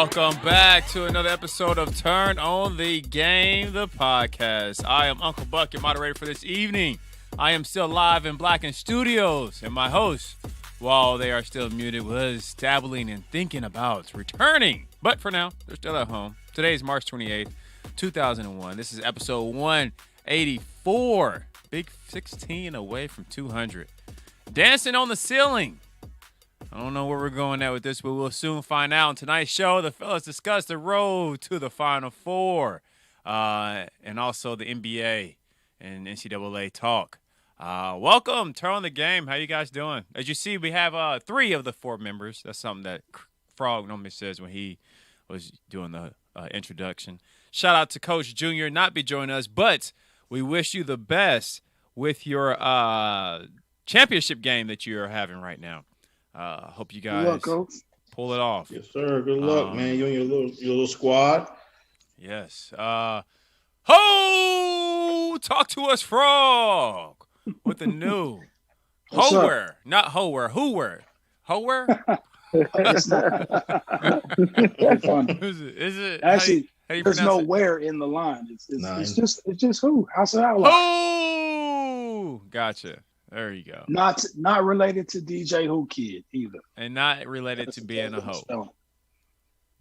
welcome back to another episode of Turn on the Game, the podcast. I am Uncle Buck, your moderator for this evening. I am still live in Blackened Studios, and my host, while they are still muted, was dabbling and thinking about returning. But for now, they're still at home. Today is March 28th, 2001. This is episode 184. Big 16 away from 200. Dancing on the ceiling. I don't know where we're going at with this, but we'll soon find out. On tonight's show, the fellas discuss the road to the Final Four and also the NBA and NCAA talk. Welcome, Turn on the Game. How you guys doing? As you see, we have 3 of the 4 members. That's something that Frog normally says when he was doing the introduction. Shout out to Coach Junior, not be joining us, but we wish you the best with your championship game that you are having right now. Hope you guys pull it off. Yes, sir. Good luck, man. You and your little squad. Yes. Ho! Talk to us, Frog, with the new Howare, not Howare. Whoware. Howare? Is it? Actually, how you there's no it? where in the line. It's just who. House of Outli3r. Oh, gotcha. There you go. Not related to DJ Who Kid either. And not related to being a hoe.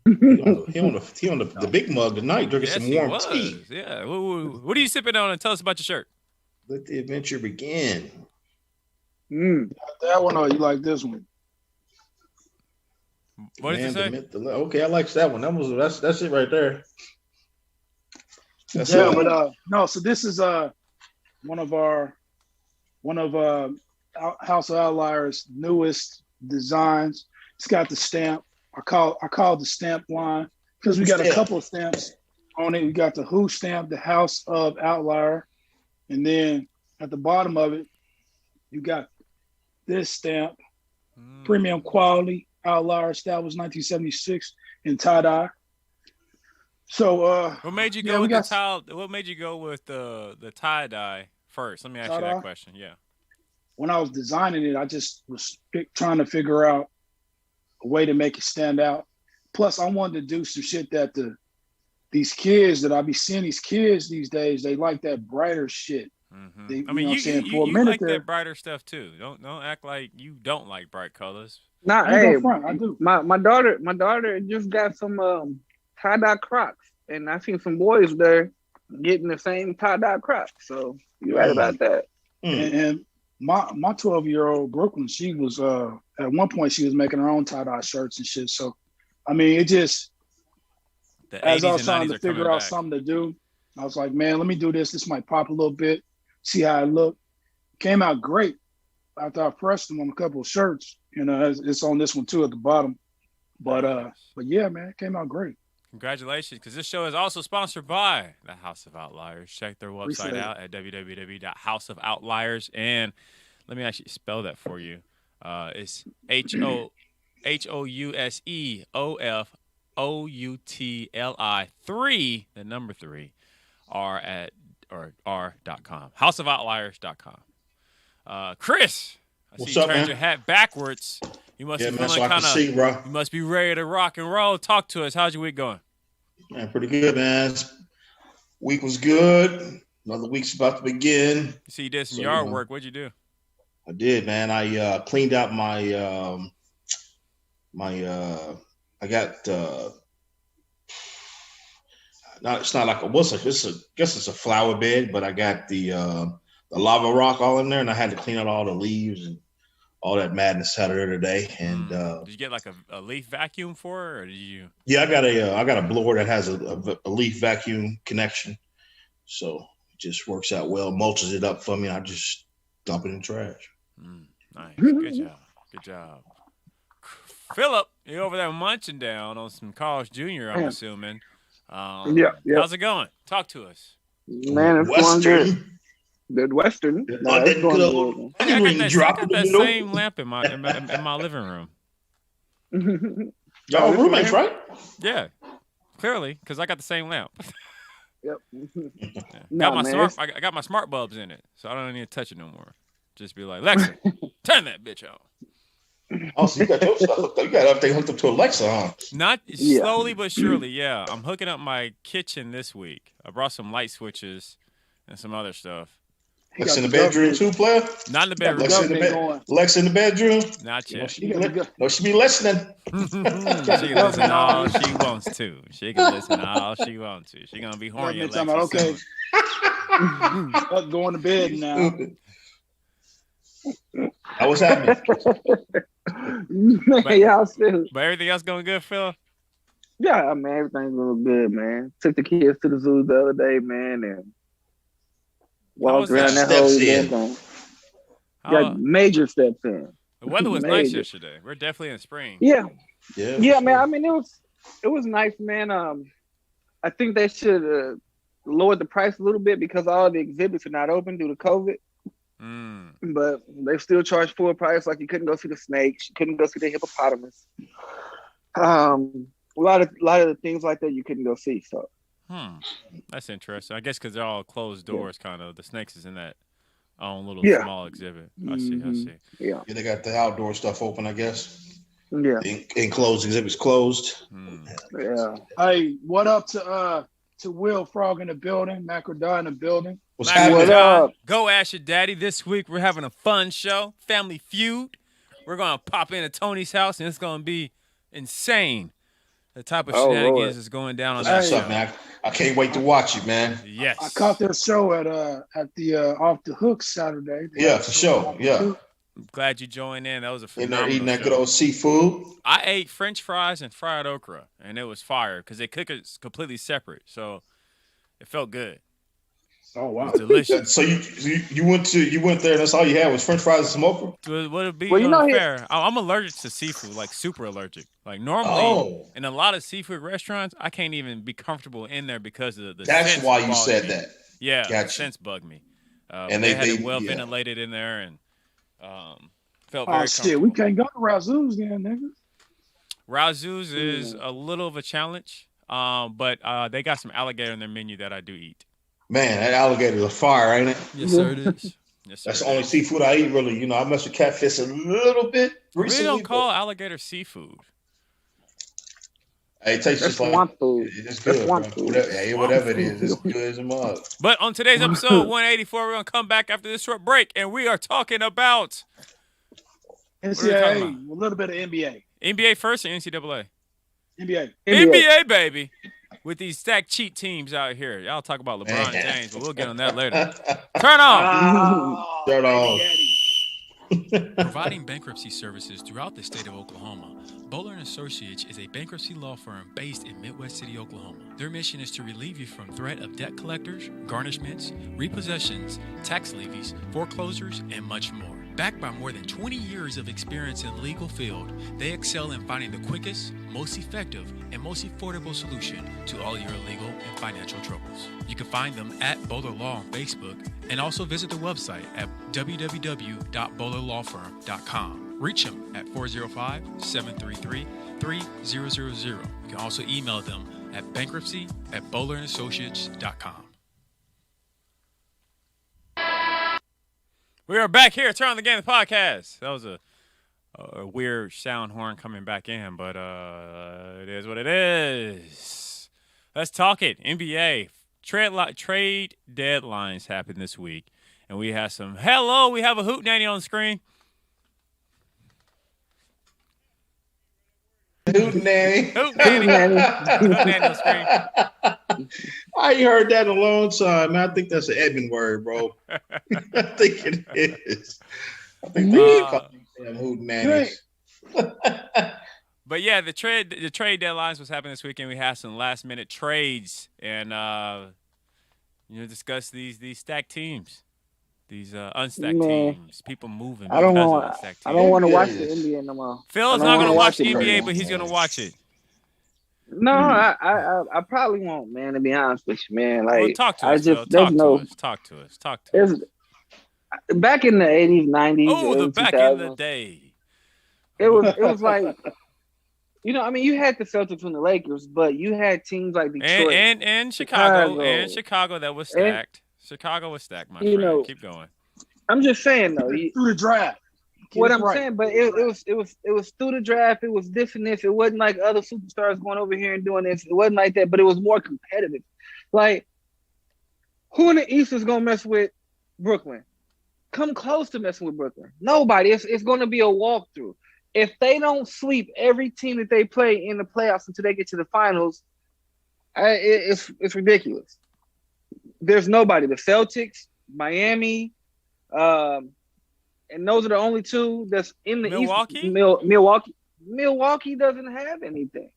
He on the big mug tonight, drinking some warm tea. Yeah. What are you sipping on? And tell us about your shirt. Let the adventure begin. That one, or you like this one? What did you say? Okay, I like that one. That's it right there. That's it. But no. So this is one of House of Outli3r's newest designs. It's got the stamp. I call it the stamp line because we got a couple of stamps on it. We got the Who stamp, the House of Outli3r, and then at the bottom of it, you got this stamp, premium quality Outli3r, established 1976 in tie-dye. So what made you go with What made you go with the tie-dye first? Let me ask you that question. Yeah. When I was designing it, I just was trying to figure out a way to make it stand out. Plus, I wanted to do some shit that these kids that I be seeing these kids these days, they like that brighter shit. Mm-hmm. You like that brighter stuff too. Don't act like you don't like bright colors. Nah, hey, I do. My daughter just got some tie-dye Crocs, and I seen some boys there getting the same tie-dye Crocs. So you're right about that. And my 12-year-old Brooklyn, she was at one point she was making her own tie-dye shirts and shit. So I mean, it just as I was trying to figure out something to do, I was like, man, let me do this. This might pop a little bit, see how it look. Came out great after I pressed them on a couple of shirts. You know, it's on this one too at the bottom. But yeah, man, it came out great. Congratulations, because this show is also sponsored by the House of Outli3r. Check their website out at www.houseofoutlires. And let me actually spell that for you. It's HOUSEOFOUTLI3, the number 3, r.com. Houseofoutlires.com. Chris, I see you turned your hat backwards. You must be feeling you must be ready to rock and roll. Talk to us. How's your week going? Man, pretty good, man. Week was good. Another week's about to begin. You see, you did some yard work. What'd you do? I did, man. I cleaned out my I got it's not like I guess it's a flower bed, but I got the lava rock all in there, and I had to clean out all the leaves and all that madness out of there today. And did you get like a leaf vacuum for it, or did you? Yeah, I got a blower that has a leaf vacuum connection, so it just works out well. Mulches it up for me. And I just dump it in the trash. Nice, good job. Philip, you're over there munching down on some Carl's Jr. I'm assuming. Yeah. How's it going? Talk to us. Man, it's going good. The Western. I got that same lamp in my living room. Y'all roommates, right? Yeah, clearly, because I got the same lamp. Yep. I got my smart bulbs in it, so I don't need to touch it no more. Just be like, Lexa, turn that bitch on. Oh, so you got your stuff hooked up. You got everything hooked up to Alexa, huh? Not slowly but surely, yeah. I'm hooking up my kitchen this week. I brought some light switches and some other stuff. Lex in the bedroom too, player? Not in the bedroom. Lex in the bedroom? Not yet. She be listening. She can listen all she wants to. She can listen all she wants to. She gonna be horny. Okay. Going to bed now. What's happening? But everything else going good, Phil? Yeah, man, everything's going good, man. Took the kids to the zoo the other day, man, and walked around that whole event. Got major steps in. The weather was nice yesterday. We're definitely in spring. Yeah, man. I mean, it was nice, man. I think they should lower the price a little bit because all the exhibits are not open due to COVID. But they still charge full price. Like you couldn't go see the snakes, you couldn't go see the hippopotamus. A lot of the things like that you couldn't go see. So, that's interesting. I guess because they're all closed doors, kind of. The snakes is in that own little small exhibit. I see. Yeah, they got the outdoor stuff open, I guess. Yeah, enclosed exhibits closed. Yeah. Hey, what up to Will Frog in the building, Macrodot in the building? What's happening? Up? Go ask your daddy. This week we're having a fun show, Family Feud. We're gonna pop into Tony's house and it's gonna be insane. The type of shenanigans is going down on that show. Man. I can't wait to watch it, man. Yes. I caught their show at the Off the Hook Saturday. For sure. Yeah. I'm glad you joined in. That was a phenomenal eating that show. good old seafood. I ate French fries and fried okra, and it was fire because they cook it completely separate, so it felt good. Oh wow, it was delicious. So you went there and that's all you had was French fries and some okra? Would it be fair? I'm allergic to seafood, like super allergic. Like normally in a lot of seafood restaurants, I can't even be comfortable in there because of the That's scents why you said that. Yeah, gotcha. The scents bug me. And they had it well ventilated in there and felt very comfortable. Shit, we can't go to Razoo's then, nigga. Razoo's is a little of a challenge, but they got some alligator on their menu that I do eat. Man, that alligator's a fire, ain't it? Yes, sir, it is. Yes, sir, that's the only seafood I eat, really. You know, I mess with catfish a little bit recently. We don't call alligator seafood. Hey, it tastes just like food. It's good, bro. Whatever it is, it's good as a mug. But on today's episode 184, we're going to come back after this short break, and we are talking about NCAA, a little bit of NBA. NBA first or NCAA? NBA, baby. With these stacked cheat teams out here. Y'all talk about LeBron James, but we'll get on that later. Turn on. Turn on. Providing bankruptcy services throughout the state of Oklahoma, Bowler & Associates is a bankruptcy law firm based in Midwest City, Oklahoma. Their mission is to relieve you from threat of debt collectors, garnishments, repossessions, tax levies, foreclosures, and much more. Backed by more than 20 years of experience in the legal field, they excel in finding the quickest, most effective, and most affordable solution to all your legal and financial troubles. You can find them at Bowler Law on Facebook and also visit their website at www.bowlerlawfirm.com. Reach them at 405-733-3000. You can also email them at bankruptcy@bowlerassociates.com. We are back here. Turn on the Game podcast. That was a weird sound horn coming back in, but it is what it is. Let's talk it. NBA trade deadlines happened this week, and we have some. Hello, we have a hoot nanny on the screen. Hoot nanny. Hoot nanny on the screen. I ain't heard that in a long time, man. I think that's an Edmund word, bro. I think it is. I think they call them hoot nannies. But yeah, the trade deadlines was happening this weekend. We had some last minute trades and discuss these stacked teams, these unstacked teams, people moving. I don't want to watch the NBA no more. Phil's not going to watch the NBA, but he's going to watch it. No, I probably won't, man. To be honest with you, man, like well, talk to us. Talk to us. Back in the 80s, 90s. Oh, back in the day. It was like, you had the Celtics and the Lakers, but you had teams like Detroit and Chicago that was stacked. Chicago was stacked, my friend. Keep going. I'm just saying though, through the draft. what I'm saying, but it was through the draft. It was this and this. It wasn't like other superstars going over here and doing this. It wasn't like that, but it was more competitive. Like, who in the East is gonna mess with Brooklyn? Come close to messing with Brooklyn. Nobody. It's going to be a walkthrough. If they don't sweep every team that they play in the playoffs until they get to the finals, it's ridiculous. There's nobody. The Celtics, Miami, and those are the only two that's in the Milwaukee? East. Milwaukee doesn't have anything.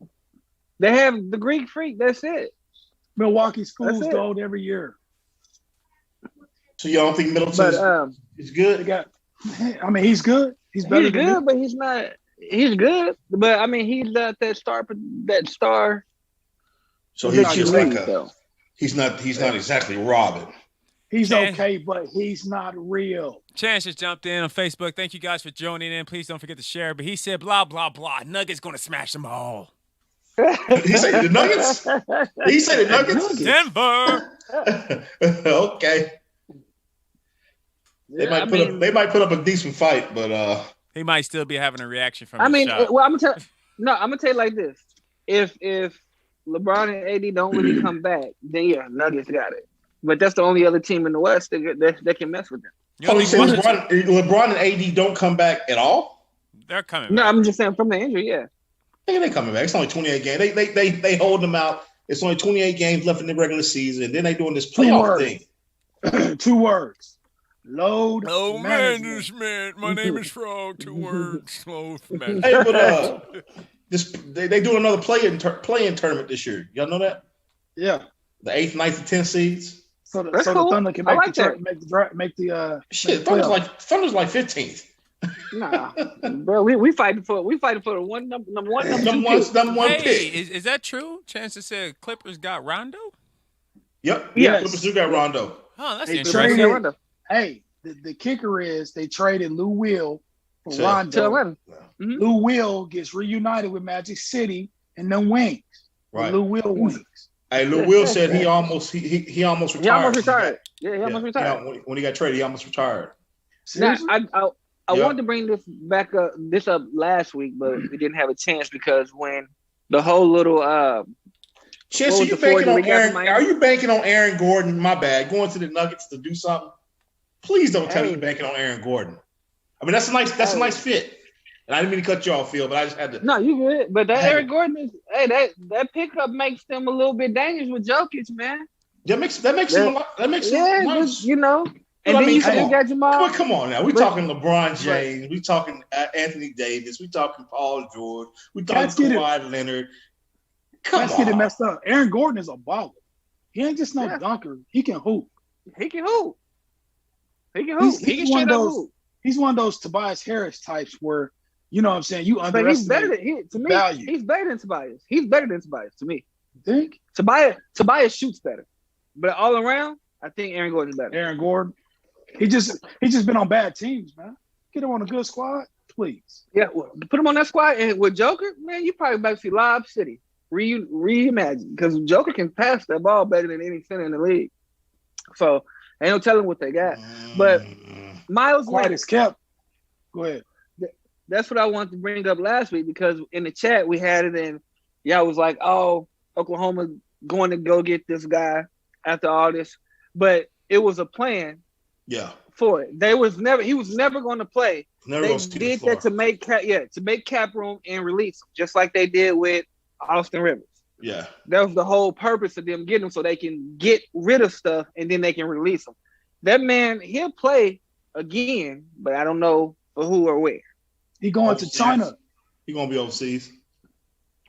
They have the Greek Freak. That's it. Milwaukee's fool's gold every year. So you don't think Middleton is good? He's good. He's better. He's good, but he's not. He's good, but I mean, he's not that star. So he's just like he's not exactly Robin. He's okay, but he's not real. Chance just jumped in on Facebook. Thank you guys for joining in. Please don't forget to share. But he said, blah, blah, blah. Nuggets going to smash them all. He said the Nuggets? He said the Nuggets? Denver. Okay. They might put up a decent fight, but he might still be having a reaction from. I'm gonna tell you like this: if LeBron and AD don't really come back, then yeah, Nuggets got it. But that's the only other team in the West that can mess with them. Oh, you say LeBron and AD don't come back at all? They're coming back. No, I'm just saying from the injury, yeah. Yeah, they coming back. It's only 28 games. They hold them out. It's only 28 games left in the regular season. Then they doing this playoff thing. 2 words. Load management. My name is Frog. 2 words. Load management. Hey, but they do another play-in tournament this year. Y'all know that? Yeah. The 8th, 9th, and 10th seeds. So the Thunder can make the shit. Thunder's like 15th. Nah, bro, we fighting for the number one pick. Is that true? Chances said Clippers got Rondo. Yep. Yeah. Clippers do got Rondo. Oh, that's interesting. Hey, the kicker is they traded Lou Will for Rondo. Mm-hmm. Lou Will gets reunited with Magic City and them wings. Right. Lou Will wings. Hey, Lou Will said he almost retired. He almost retired. Yeah, he almost retired. When he got traded, he almost retired. Now, I wanted to bring this up last week, but we didn't have a chance because when the whole little Chance, are you banking on Aaron? Are you banking on Aaron Gordon? My bad. Going to the Nuggets to do something. Please don't tell me you're banking on Aaron Gordon. I mean, that's a nice fit. And I didn't mean to cut you off, Phil, but I just had to. No, you good. But that Aaron Gordon is that pickup makes them a little bit dangerous with Jokic, man. That makes him a lot. That makes him nice. You know. And then you still got Jamal. Come on now. We're talking LeBron James. We're talking Anthony Davis. We're talking Paul George. We're talking Kawhi Leonard. Let's get it messed up. Aaron Gordon is a baller. He ain't just no dunker. He can hoop. He can hoop. He can straight up hoop. He's one of those Tobias Harris types where, you know what I'm saying, you underestimate value. He's better than Tobias. He's better than Tobias to me. You think? Tobias shoots better. But all around, I think Aaron Gordon's better. Aaron Gordon. He just been on bad teams, man. Get him on a good squad, please. Yeah, put him on that squad, and with Joker, man, you probably about to see Lob City reimagine because Joker can pass that ball better than any center in the league. So ain't no telling what they got. But Miles Leonard is kept. Go ahead. That's what I wanted to bring up last week because in the chat we had it, and y'all was like, "Oh, Oklahoma going to go get this guy after all this," but it was a plan. Yeah. For it. He was never going to play. They did that to make cap room and release him, just like they did with Austin Rivers. Yeah. That was the whole purpose of them getting him so they can get rid of stuff and then they can release him. That man, he'll play again, but I don't know for who or where. He going to China. He gonna be overseas.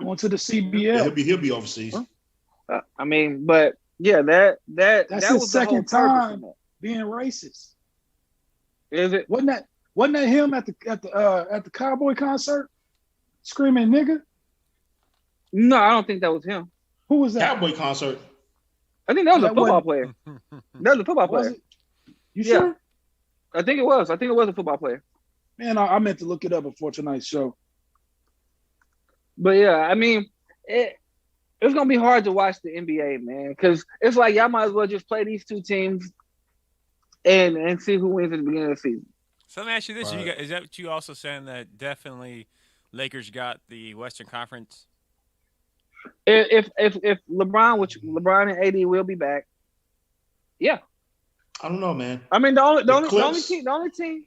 Going to the CBL. He'll be overseas. I mean, but yeah, that's his second time being racist. Is it? Wasn't that him at the Cowboy concert screaming nigga? No, I don't think that was him. Who was that? Cowboy concert. I think that was a football player. That was a football player. You sure? I think it was. I think it was a football player. Man, I meant to look it up before tonight's show. But yeah, I mean, it's gonna be hard to watch the NBA, man, because it's like y'all might as well just play these two teams and see who wins at the beginning of the season. So let me ask you this: Right. is that what you also saying that definitely Lakers got the Western Conference? If LeBron and AD will be back, yeah. I don't know, man. I mean, the only team,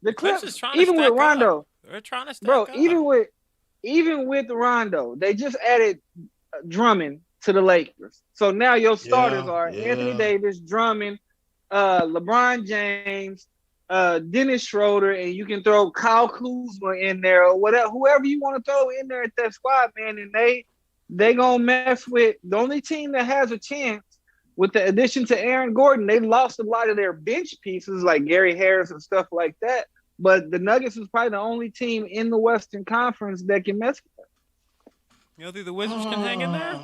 the Clips Clips, is trying even to with stack Rondo, up. They're trying to stack bro. up. Even with Rondo, they just added Drummond to the Lakers. So now your starters are Anthony Davis, Drummond, LeBron James, Dennis Schroeder, and you can throw Kyle Kuzma in there or whatever, whoever you want to throw in there at that squad, man. And they gonna mess with the only team that has a chance with the addition to Aaron Gordon. They lost a lot of their bench pieces like Gary Harris and stuff like that. But the Nuggets is probably the only team in the Western Conference that can mess with them. You don't think the Wizards can hang in there?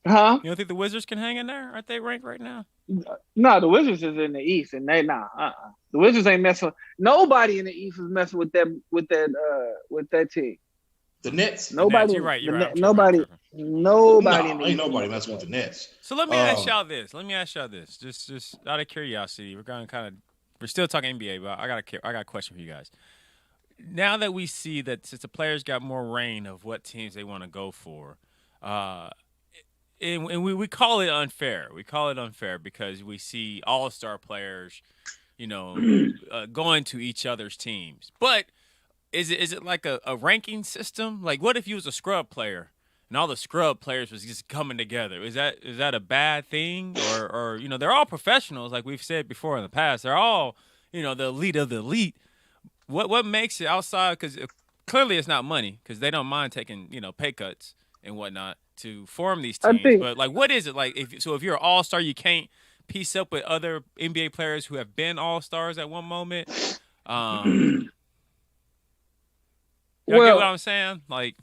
Huh? You don't think the Wizards can hang in there? Aren't they ranked right now? No, the Wizards is in the East, and they The Wizards ain't messing. Nobody in the East is messing with that team. The Nets. Nobody. You're right. Nobody. Ain't nobody messing with the Nets. So let me ask y'all this. Just out of curiosity, we're still talking NBA, but I got a question for you guys. Now that we see that since the players got more reign of what teams they want to go for, and we call it unfair. We call it unfair because we see all-star players, going to each other's teams. But is it like a ranking system? Like, what if you was a scrub player and all the scrub players was just coming together? Is that a bad thing? Or they're all professionals, like we've said before in the past. They're all, the elite of the elite. What makes it outside? Because clearly it's not money, because they don't mind taking, pay cuts and whatnot to form these teams. But like, what is it like? If you're an all-star, you can't piece up with other NBA players who have been all-stars at one moment. You get what I'm saying? Like,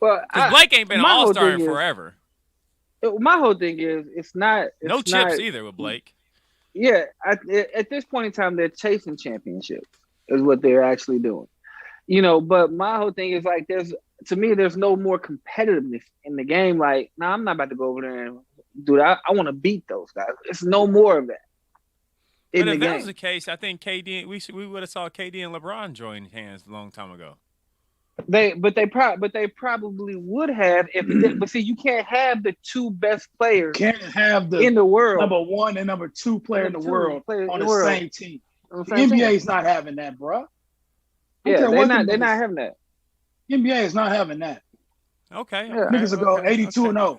because Blake ain't been an all-star in forever. My whole thing is it's not chips either with Blake. Yeah, at this point in time, they're chasing championships is what they're actually doing. But my whole thing is like there's no more competitiveness in the game. Like, I'm not about to go over there and do that. I want to beat those guys. It's no more of that. But if that was the case, I think KD we would have saw KD and LeBron join hands a long time ago. They probably would have but see, you can't have the two best players. Can't have in the world number one and number two player in the world on the same team. The NBA is not having that, bro. Yeah, they're not having that. The NBA is not having that. Okay, niggas will go 82-0.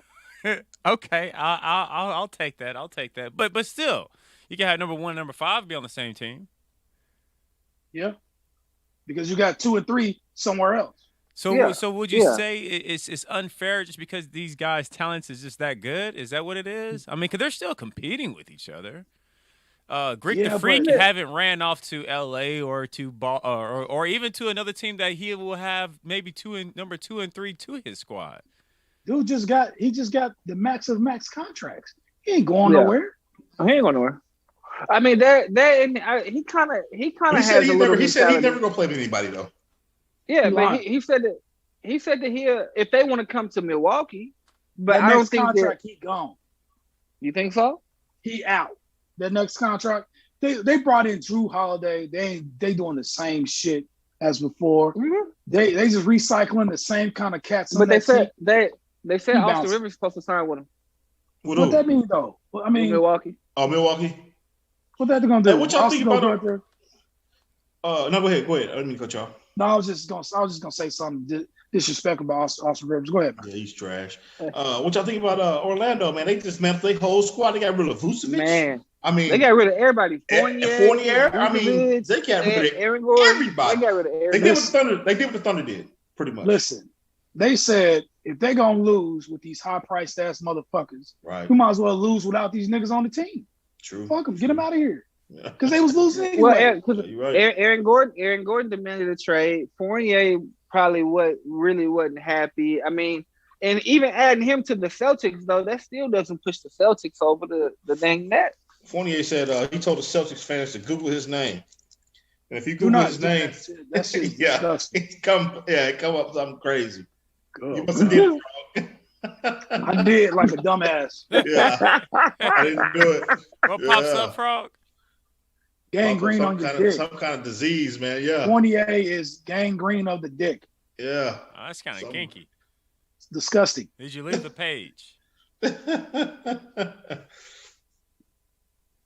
Okay, I'll take that. But still, you can have number 1 and number 5 be on the same team. Yeah, because you got 2 and 3 somewhere else. So would you say it's unfair just because these guys' talents is just that good? Is that what it is? I mean, because they're still competing with each other. Greek the Freak haven't ran off to LA or to or even to another team that he will have maybe number 2 and 3 to his squad. Dude just got the max of max contracts. He ain't going nowhere. He ain't going nowhere. I mean, he kind of has a little. He said he's never gonna play with anybody though. Yeah, but he said that if they want to come to Milwaukee, but I don't think contract he gone. You think so? He out. That next contract, they brought in Drew Holiday. They doing the same shit as before. Mm-hmm. They just recycling the same kind of cats. But they said Austin Rivers is supposed to sign with him. What that mean though? I mean Milwaukee. Oh, Milwaukee. What that gonna do? Hey, what y'all think about it? No, go ahead. I didn't mean to cut y'all. No, I was just gonna say something disrespectful about Austin Rivers. Go ahead, man. Yeah, he's trash. What y'all think about Orlando, man? They dismantled their whole squad. They got rid of Vucevic. Man, I mean, they got rid of everybody. Fournier. I mean, they got rid of Aaron Gordon. Everybody. They got rid of everybody. They did what the Thunder did, pretty much. Listen, they said if they gonna lose with these high-priced ass motherfuckers, right? You might as well lose without these niggas on the team. True. Fuck them. Get them out of here. Because they was losing anyway. Well, Aaron Gordon demanded a trade. Fournier probably really wasn't happy. I mean, and even adding him to the Celtics, though, that still doesn't push the Celtics over the dang net. Fournier said he told the Celtics fans to Google his name. And if you Google his name, that's it come up something crazy. You must have did it wrong. I did like a dumbass. Yeah. I didn't do it. What pops up, Frog? Gangrene on your dick. Some kind of disease, man. Yeah. Fournier is gangrene of the dick. Yeah. Oh, that's kind of kinky. It's disgusting. Did you leave the page?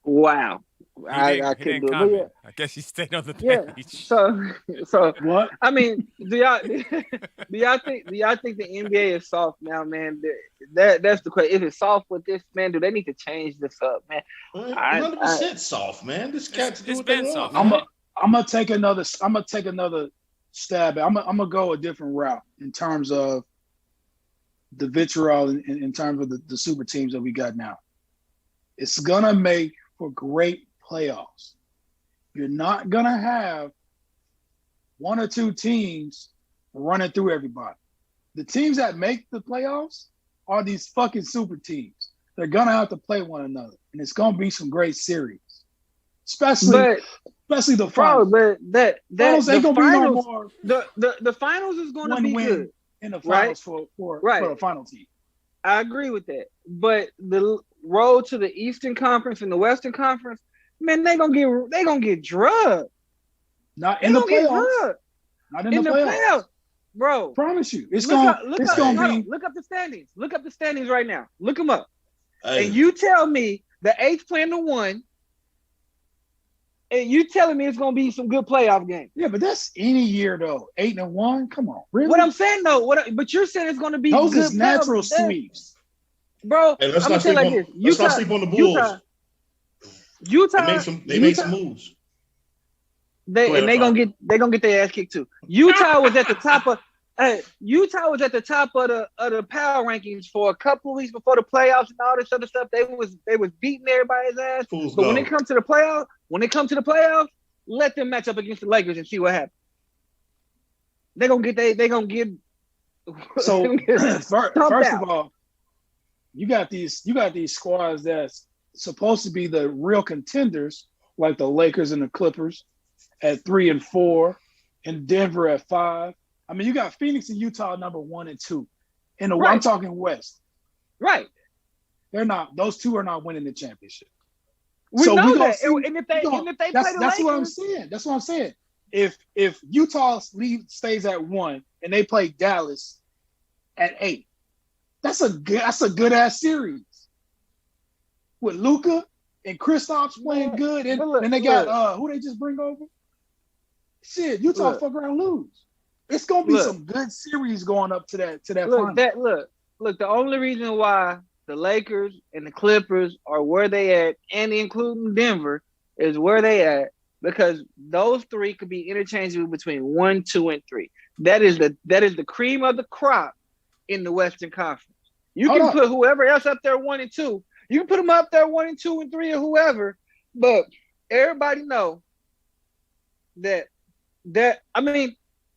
Wow. I couldn't do it. I guess he stayed on the page. Yeah. So what? I mean, do y'all think the NBA is soft now, man? That's the question. Is it soft with this, man? Do they need to change this up, man? 100% soft, man. This cat's doing been soft. I'm gonna take another stab at. I'm gonna go a different route in terms of the vitriol in terms of the super teams that we got now. It's gonna make for great playoffs. You're not gonna have one or two teams running through everybody. The teams that make the playoffs are these fucking super teams. They're gonna have to play one another, and it's gonna be some great series, especially the finals. But finals ain't gonna be no more. The finals is gonna be good in the finals for a final team. I agree with that, but the road to the Eastern Conference and the Western Conference, man, they gonna get drugged. Not in the playoffs. Not in the playoffs, bro. Promise you, look up the standings. Look up the standings right now. Look them up, and you tell me the 8th playing the 1, and you telling me it's gonna be some good playoff games. Yeah, but that's any year though. 8-1. Come on, really? What I'm saying though, but you're saying it's gonna be those good is natural sweeps. Bro, hey, let's not sleep on the Bulls. Utah they made some moves. They're gonna get their ass kicked too. Utah was at the top of the power rankings for a couple of weeks before the playoffs and all this other stuff. They was beating everybody's ass. When it comes to the playoffs, let them match up against the Lakers and see what happens. They're gonna get. So first of all, you got these squads that's supposed to be the real contenders, like the Lakers and the Clippers at 3 and 4, and Denver at 5. I mean, you got Phoenix and Utah number 1 and 2. I'm talking West. Right. They're not; those two are not winning the championship. We know that. And if they play the Lakers, that's what I'm saying. That's what I'm saying. If Utah stays at 1 and they play Dallas at 8, that's a good ass series. With Luka and Kristaps playing good, and they got who they just bring over? Shit, Utah fuck around and lose. It's gonna be some good series going up to that final. Look, the only reason why the Lakers and the Clippers are where they at, and including Denver, is where they at because those three could be interchangeable between 1, 2, and 3. That is the cream of the crop in the Western Conference. You can put whoever else up there 1 and 2. You can put them up there 1 and 2 and 3 or whoever, but everybody know that I mean,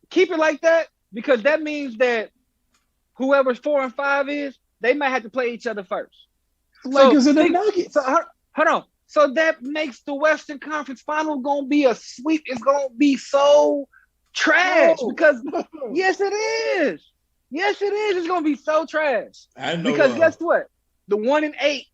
keep it like that because that means that whoever's 4 and 5 is, they might have to play each other first. Lakers and the Nuggets. So hold on. So that makes the Western Conference Final gonna be a sweep. It's gonna be so trash because yes, it is. Yes, it is. It's gonna be so trash. I know because guess what? The 1 and 8,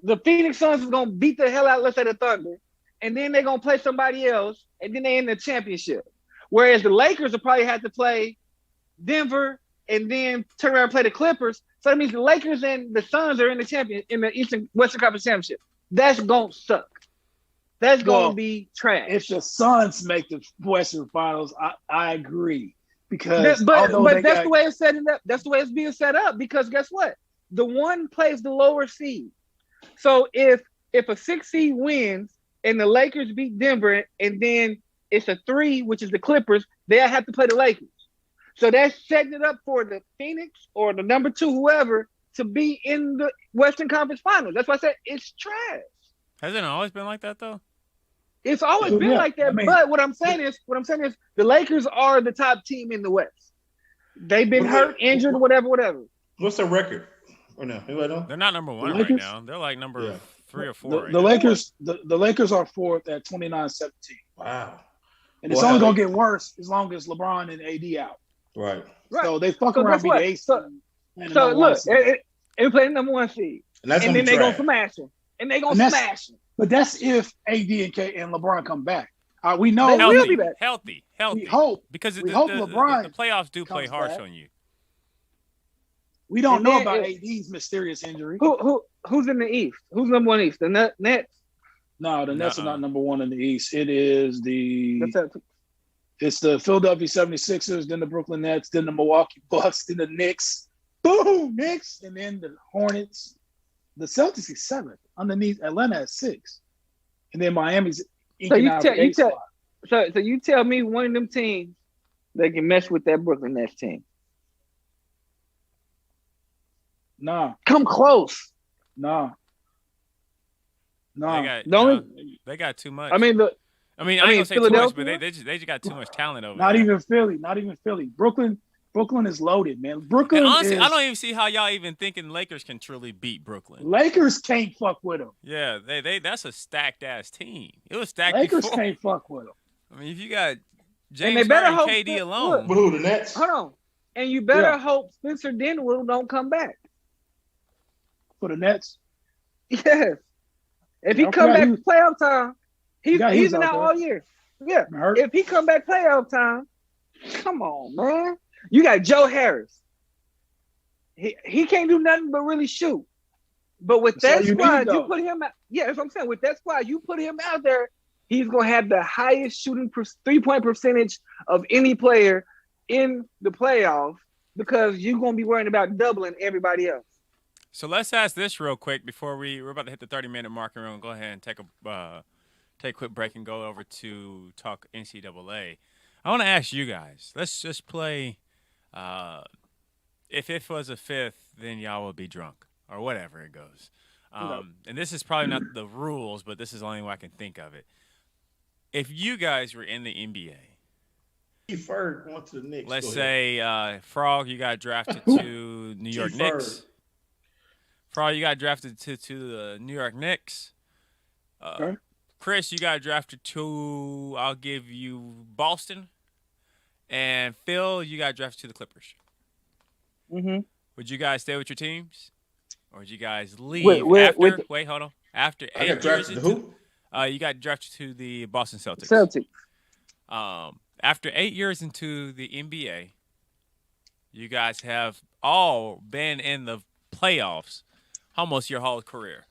the Phoenix Suns is gonna beat the hell out, let's say, the Thunder, and then they're gonna play somebody else, and then they in the championship. Whereas the Lakers will probably have to play Denver and then turn around and play the Clippers. So that means the Lakers and the Suns are in the Western Conference Championship. That's gonna suck. That's gonna be trash. If the Suns make the Western Finals, I agree. Because but that's the way it's setting up. That's the way it's being set up. Because guess what? The one plays the lower seed. So if a 6 seed wins and the Lakers beat Denver, and then it's a 3, which is the Clippers, they'll have to play the Lakers. So that's setting it up for the Phoenix or the number 2, whoever, to be in the Western Conference Finals. That's why I said it's trash. Hasn't it always been like that though? It's always been like that. But what I'm saying is the Lakers are the top team in the West. They've been hurt, injured, whatever. What's their record? Or no? They're not number 1 right now. They're like number 3 or 4. The Lakers are 4th at 29-17. Wow. And it's only gonna get worse as long as LeBron and AD out. Right. So they fuck around beat the 8 seed. So look, they play the number 1 seed. And then they're gonna smash them. And they're gonna smash them. But that's if AD and LeBron come back. We know they will be back. Healthy. We hope because we hope LeBron the playoffs do play harsh back. on you. We don't know about AD's mysterious injury. Who's in the East? Who's number one East? The Nets? No, the Nets are not number one in the East. It is it's the Philadelphia 76ers, then the Brooklyn Nets, then the Milwaukee Bucks, then the Knicks. Boom, Knicks, and then the Hornets. The Celtics is 7th. Underneath Atlanta at 6. And then Miami's eking out the 8th spot. So you tell me one of them teams that can mess with that Brooklyn Nets team. Nah. Come close. Nah. They got too much. I mean, I ain't gonna say too much, but they just got too much talent over there. Not even Philly. Brooklyn is loaded, man. Brooklyn honestly, I don't even see how y'all even thinking Lakers can truly beat Brooklyn. Lakers can't fuck with them. Yeah, that's a stacked ass team. It was stacked. Lakers before. Can't fuck with them. I mean, if you got James Harden and KD alone, but who the Nets? Hold on, and you better hope Spencer Dinwiddie don't come back for the Nets. Yes, if he come back playoff time, he's been out all year. Yeah, if he come back playoff time, come on, man. You got Joe Harris. He can't do nothing but really shoot. But with that squad, you put him out. Yeah, that's what I'm saying. With that squad, you put him out there, he's going to have the highest shooting 3-point percentage of any player in the playoffs because you're going to be worrying about doubling everybody else. So let's ask this real quick before we're about to hit the 30-minute mark, and we'll go ahead and take a quick break and go over to talk NCAA. I want to ask you guys. Let's just play. If it was a fifth, then y'all would be drunk or whatever it goes. And this is probably not the rules, but this is the only way I can think of it. If you guys were in the NBA, Ferg went to the Knicks. Let's say Frog, you got drafted to New York Knicks. Frog, you got drafted to the New York Knicks. Chris, you got drafted to, I'll give you Boston. And Phil, you got drafted to the Clippers. Mm-hmm. Would you guys stay with your teams? Or would you guys leave hold on. After 8 years drafted who? You got drafted to the Boston Celtics. After 8 years into the NBA, you guys have all been in the playoffs almost your whole career.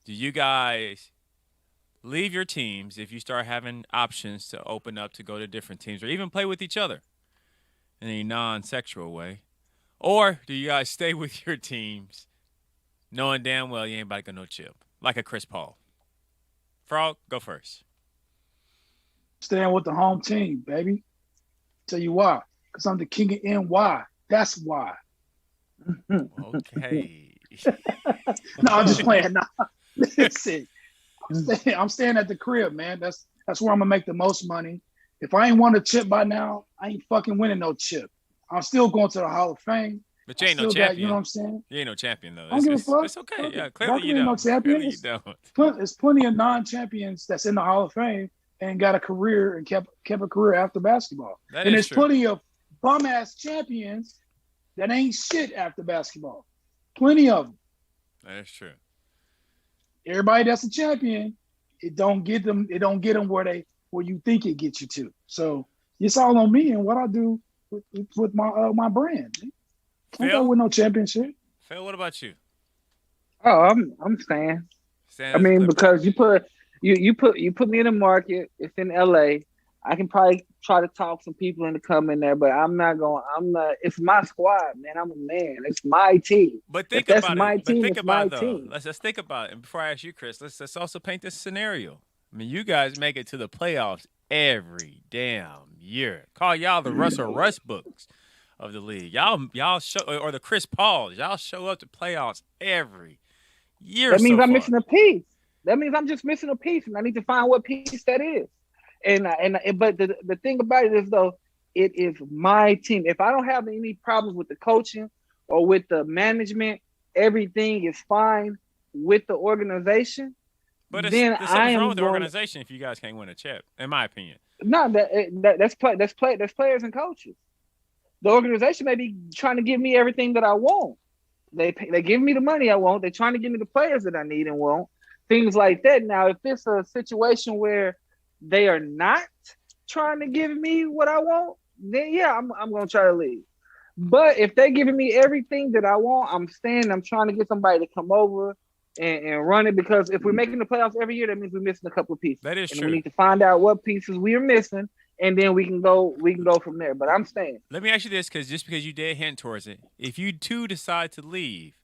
Do you guys leave your teams if you start having options to open up to go to different teams or even play with each other in a non-sexual way? Or do you guys stay with your teams knowing damn well you ain't about to get no chip, like a Chris Paul? Frog, go first. Staying with the home team, baby. Tell you why. Because I'm the king of NY. That's why. Okay. No, I'm just playing. No. Listen, I'm staying at the crib, man. That's where I'm going to make the most money. If I ain't won a chip by now, I ain't fucking winning no chip. I'm still going to the Hall of Fame. But you ain't no champion. You know what I'm saying? You ain't no champion, though. I don't give a fuck. It's okay. Yeah, clearly you don't. No champion. Clearly you don't. There's plenty of non-champions that's in the Hall of Fame and got a career and kept a career after basketball. And there's plenty of bum-ass champions that ain't shit after basketball. Plenty of them. That is true. Everybody that's a champion, it don't get them where you think it gets you to. So it's all on me and what I do with my brand. I don't win no championship. Phil, what about you? Oh, I'm staying. I mean, because you put me in the market. It's in LA. I can probably try to talk some people into coming there, but I'm not. It's my squad, man. I'm a man. It's my team. But think about it. Let's think about it. And before I ask you, Chris, let's also paint this scenario. I mean, you guys make it to the playoffs every damn year. Call y'all the Russell Westbrooks of the league. Y'all show, or the Chris Pauls. Y'all show up to playoffs every year. That means I'm missing a piece. That means I'm just missing a piece, and I need to find what piece that is. But the thing about it is, though, it is my team. If I don't have any problems with the coaching or with the management, everything is fine with the organization. But there's something wrong with the organization if you guys can't win a chip, in my opinion. No, that's players and coaches. The organization may be trying to give me everything that I want. They give me the money I want. They're trying to give me the players that I need and want. things like that. Now, if it's a situation where they are not trying to give me what I want, then yeah, I'm gonna try to leave. But if they're giving me everything that I want, I'm staying. I'm trying to get somebody to come over and run it, because if we're making the playoffs every year, that means we're missing a couple of pieces. That is true. We need to find out what pieces we are missing, and then we can go from there. But I'm staying. Let me ask you this, because you did hint towards it. If you two decide to leave,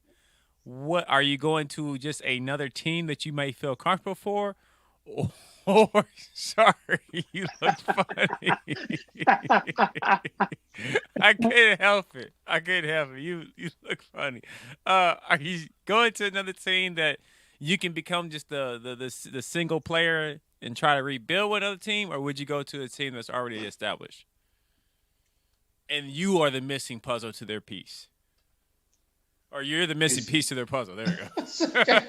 what are you going to? Just another team that you may feel comfortable for? Or sorry, you look funny. I can't help it. You look funny. Are you going to another team that you can become just the single player and try to rebuild with another team, or would you go to a team that's already established and you are the missing puzzle to their piece? Or you're the missing piece to their puzzle. There we go.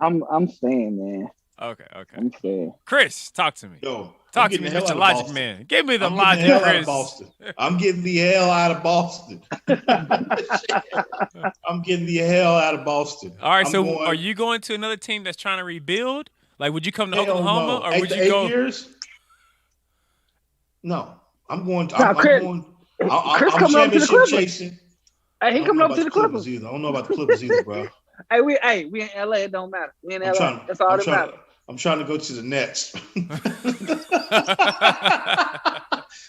I'm staying, man. Okay. I'm staying. Chris, talk to me. Yo, talk to me, Mr. Logic Man. Give me the logic, Chris. I'm getting the hell out of Boston. I'm getting the hell out of Boston. All right, are you going to another team that's trying to rebuild? Like, would you come to Oklahoma, or would you go? 8 years? No, I'm going. Chris I'm championship chasing. Hey, he coming up to the Clippers. I don't know about the Clippers either, bro. We in LA. It don't matter. We in LA. That's all that matters. I'm trying to go to the Nets.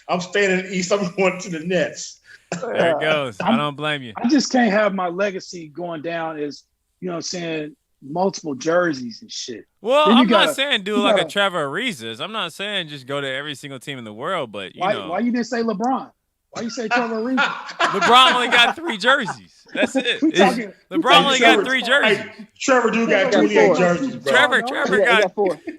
I'm staying in the East. I'm going to the Nets. There it goes. I don't blame you. I just can't have my legacy going down as, you know what I'm saying, multiple jerseys and shit. Well, I'm not saying do like a Trevor Ariza. I'm not saying just go to every single team in the world, but you know. Why you didn't say LeBron? Why you say Trevor Ariza? LeBron only got 3 jerseys. That's it. LeBron only got 3 jerseys. Hey, Trevor got 28 jerseys, bro.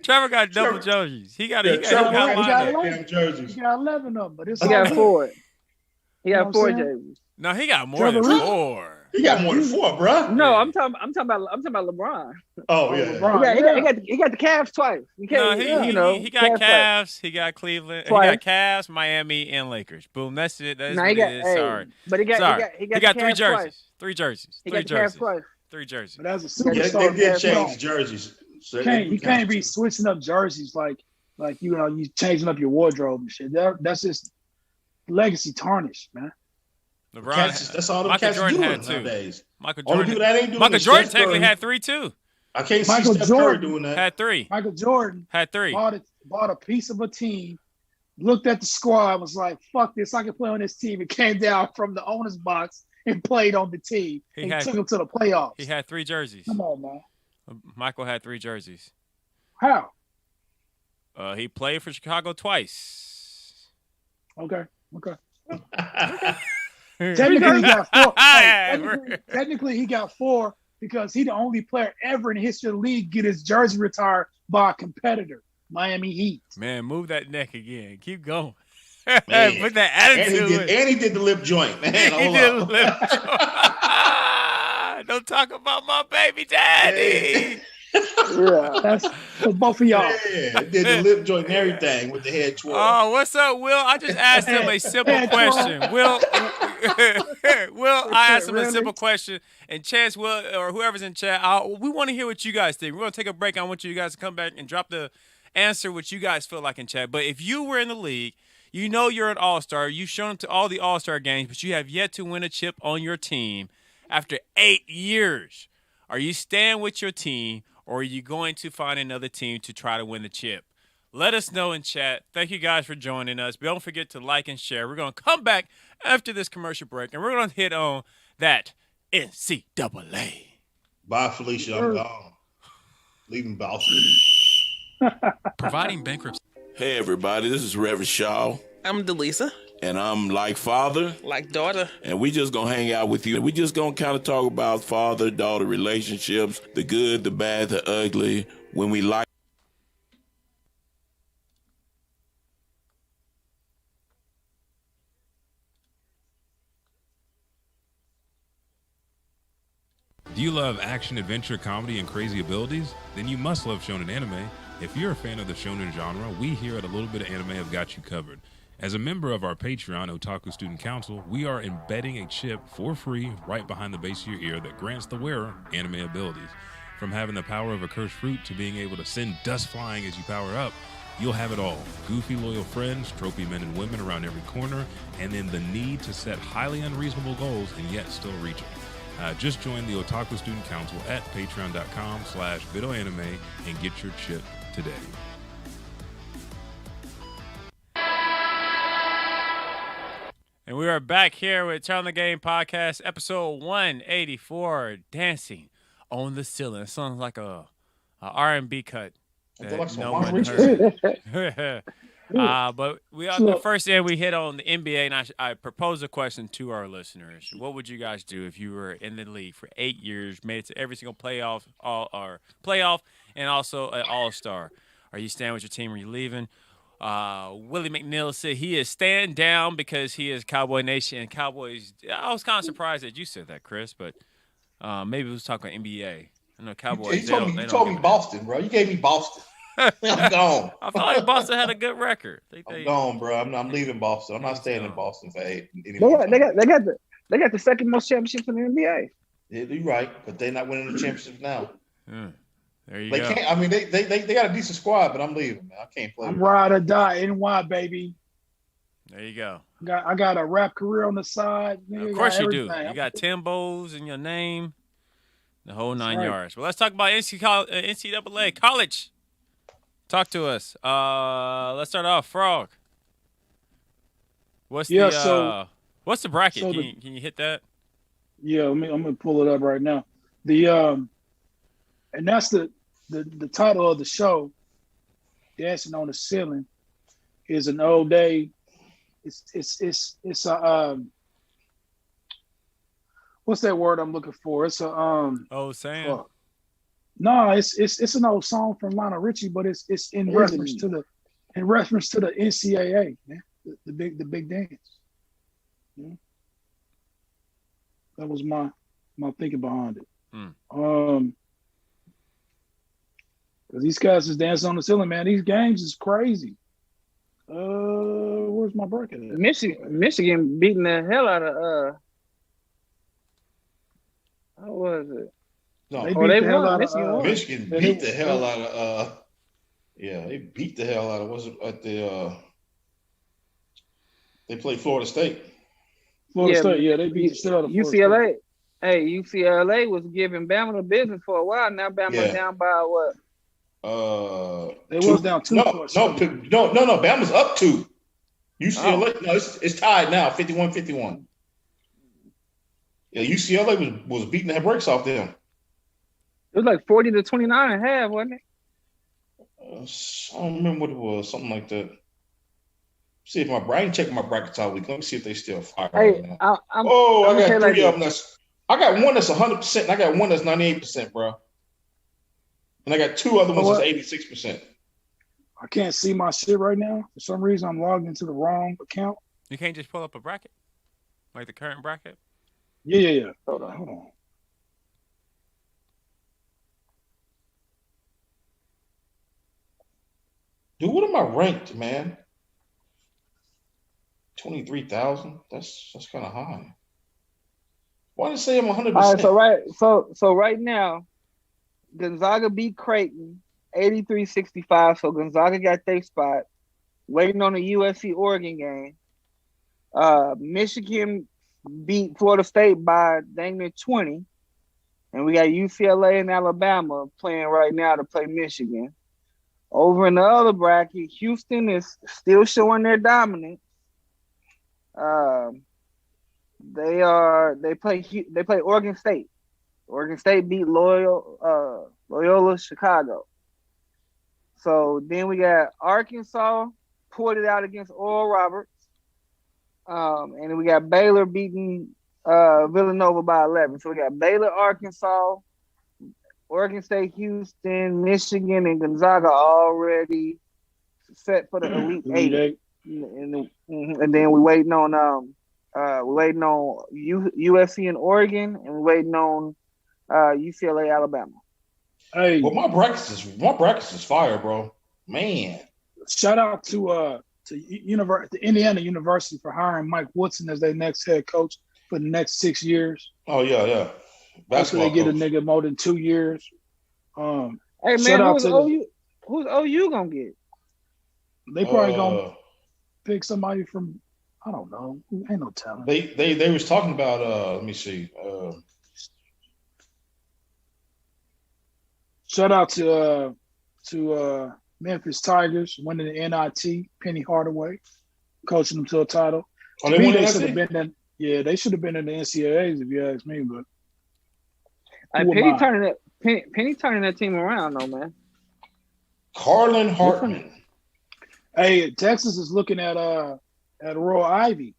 Trevor got double jerseys. He got 11 jerseys. He got 11 of them, but he got 4. He got 4 jerseys. No, he got more than 4. He got more than 4, bro. No, I'm talking about LeBron. Oh yeah, LeBron. He got the Cavs twice. He got Cavs. He got Cleveland. Twice. He got Cavs, Miami, and Lakers. Boom. That's it. That's what it is. Sorry, but he got 3 jerseys. Twice. 3 jerseys. He got Cavs twice. 3 jerseys. But as a superstar, they did change jerseys. So you can't be switching up jerseys like you changing up your wardrobe and shit. That's just legacy tarnish, man. LeBron, that's all the cats doing nowadays. Michael Jordan technically had 3 too. I can't see Steph Curry doing that. Had 3. Michael Jordan had 3. Bought a piece of a team, looked at the squad, was like, "Fuck this! I can play on this team." And came down from the owner's box and played on the team and took him to the playoffs. He had 3 jerseys. Come on, man. Michael had 3 jerseys. How? He played for Chicago twice. Okay. Technically, he got 4. Technically, he got 4 because he's the only player ever in the history of the league get his jersey retired by a competitor, Miami Heat. Man, move that neck again. Keep going. Put that attitude. And he did the lip joint, man. He did the lip joint. Don't talk about my baby daddy. Yeah, that's for both of y'all. Yeah, did the lip joint and everything with the head twirl. Oh, what's up, Will? I just asked him a simple question. Will, I asked him a simple question, and Chance, Will, or whoever's in chat, we want to hear what you guys think. We're going to take a break. I want you guys to come back and drop the answer what you guys feel like in chat. But if you were in the league, you know you're an all-star. You've shown up to all the all-star games, but you have yet to win a chip on your team after 8 years. Are you staying with your team, or are you going to find another team to try to win the chip? Let us know in chat. Thank you guys for joining us. Don't forget to like and share. We're going to come back after this commercial break, and we're going to hit on that NCAA. Bye, Felicia. I'm gone. Leaving Boston. Providing bankruptcy. Hey, everybody. This is Reverend Shaw. I'm Delisa. And I'm like father. Like daughter. And we just going to hang out with you. We just going to kind of talk about father-daughter relationships, the good, the bad, the ugly, when we like. Do you love action, adventure, comedy, and crazy abilities? Then you must love shonen anime. If you're a fan of the shonen genre, we here at A Little Bit of Anime have got you covered. As a member of our Patreon Otaku Student Council, we are embedding a chip for free right behind the base of your ear that grants the wearer anime abilities. From having the power of a cursed fruit to being able to send dust flying as you power up, you'll have it all. Goofy, loyal friends, trophy men and women around every corner, and then the need to set highly unreasonable goals and yet still reach them. Just join the Otaku Student Council at patreon.com/vidoanime and get your chip today. And we are back here with Turn on the Game Podcast, episode 184, Dancing on the Ceiling. It sounds like a R&B cut that no one heard. But we are the first end we hit on the NBA, and I propose a question to our listeners. What would you guys do if you were in the league for 8 years, made it to every single playoff, and also an all-star? Are you staying with your team or are you leaving? Willie McNeil said he is staying down because he is Cowboy Nation and Cowboys. I was kind of surprised that you said that, Chris, but maybe we was talking NBA. I know Cowboys. You told me Boston, bro. You gave me Boston. I'm gone. I felt like Boston had a good record. I'm gone, bro. I'm leaving Boston. I'm not staying in Boston for 8. They got the second most championships in the NBA. Yeah, you're right, but they're not winning the championship now. There you go. Can't. I mean, they got a decent squad, but I'm leaving, man. I can't play. I'm ride or die NY, baby. There you go. I got a rap career on the side. Of course you do. You got Timbo's in your name, the whole 9 yards. Well, let's talk about NCAA college. Talk to us. Let's start off. Frog. What's the bracket? Can you hit that? Yeah, I'm gonna pull it up right now. And that's the title of the show, Dancing on the Ceiling, is an old day. It's a what's that word I'm looking for? It's a old saying. No, it's an old song from Lionel Richie, but it's in reference to the NCAA, man, the big dance. Yeah. That was my thinking behind it. Because these guys is dancing on the ceiling, man. These games is crazy. Where's my bracket at? Michigan beating the hell out of how was it? No, they won. Michigan beat the hell out of they beat the hell out of they played Florida State. They beat the shit out of UCLA. Hey, UCLA was giving Bama the business for a while. Now Bama down by what? They was down 2. No. Bama's up 2. UCLA, no, it's tied now, 51-51. Yeah, UCLA was beating the brakes off them. It was like 40-29.5, wasn't it? I don't remember what it was, something like that. See if I ain't checking my brackets all week. Let me see if they still fire. Hey, right now. I got 3 of them. I got one that's 100%, and I got one that's 98%, bro. And I got 2 other ones that's 86%. I can't see my shit right now. For some reason, I'm logged into the wrong account. You can't just pull up a bracket? Like the current bracket? Yeah. Hold on. Dude, what am I ranked, man? 23,000? That's kind of high. Why did it say I'm 100%? All right, so right now, Gonzaga beat Creighton 83-65. So Gonzaga got their spot. Waiting on the USC-Oregon game. Michigan beat Florida State by dang near 20. And we got UCLA and Alabama playing right now to play Michigan. Over in the other bracket, Houston is still showing their dominance. They play Oregon State. Oregon State beat Loyola Chicago. So then we got Arkansas poured it out against Oral Roberts. And then we got Baylor beating Villanova by 11. So we got Baylor, Arkansas, Oregon State, Houston, Michigan, and Gonzaga already set for the Elite Eight. And then we're waiting on USC and Oregon, and we're waiting on UCLA, Alabama. Hey, well, my brackets is fire, bro. Man, shout out to to Indiana University for hiring Mike Woodson as their next head coach for the next 6 years. Oh yeah. After they get a nigga more than 2 years. Hey man, who's OU gonna get? They probably gonna pick somebody from, I don't know. Ain't no talent. They was talking about let me see. Shout out to Memphis Tigers winning the NIT, Penny Hardaway, coaching them to a title. Oh, to me, they should have been in. Yeah, they should have been in the NCAAs if you ask me. But Penny turning that team around, though, man. Carlin Hartman. Hey, Texas is looking at Royal Ivy.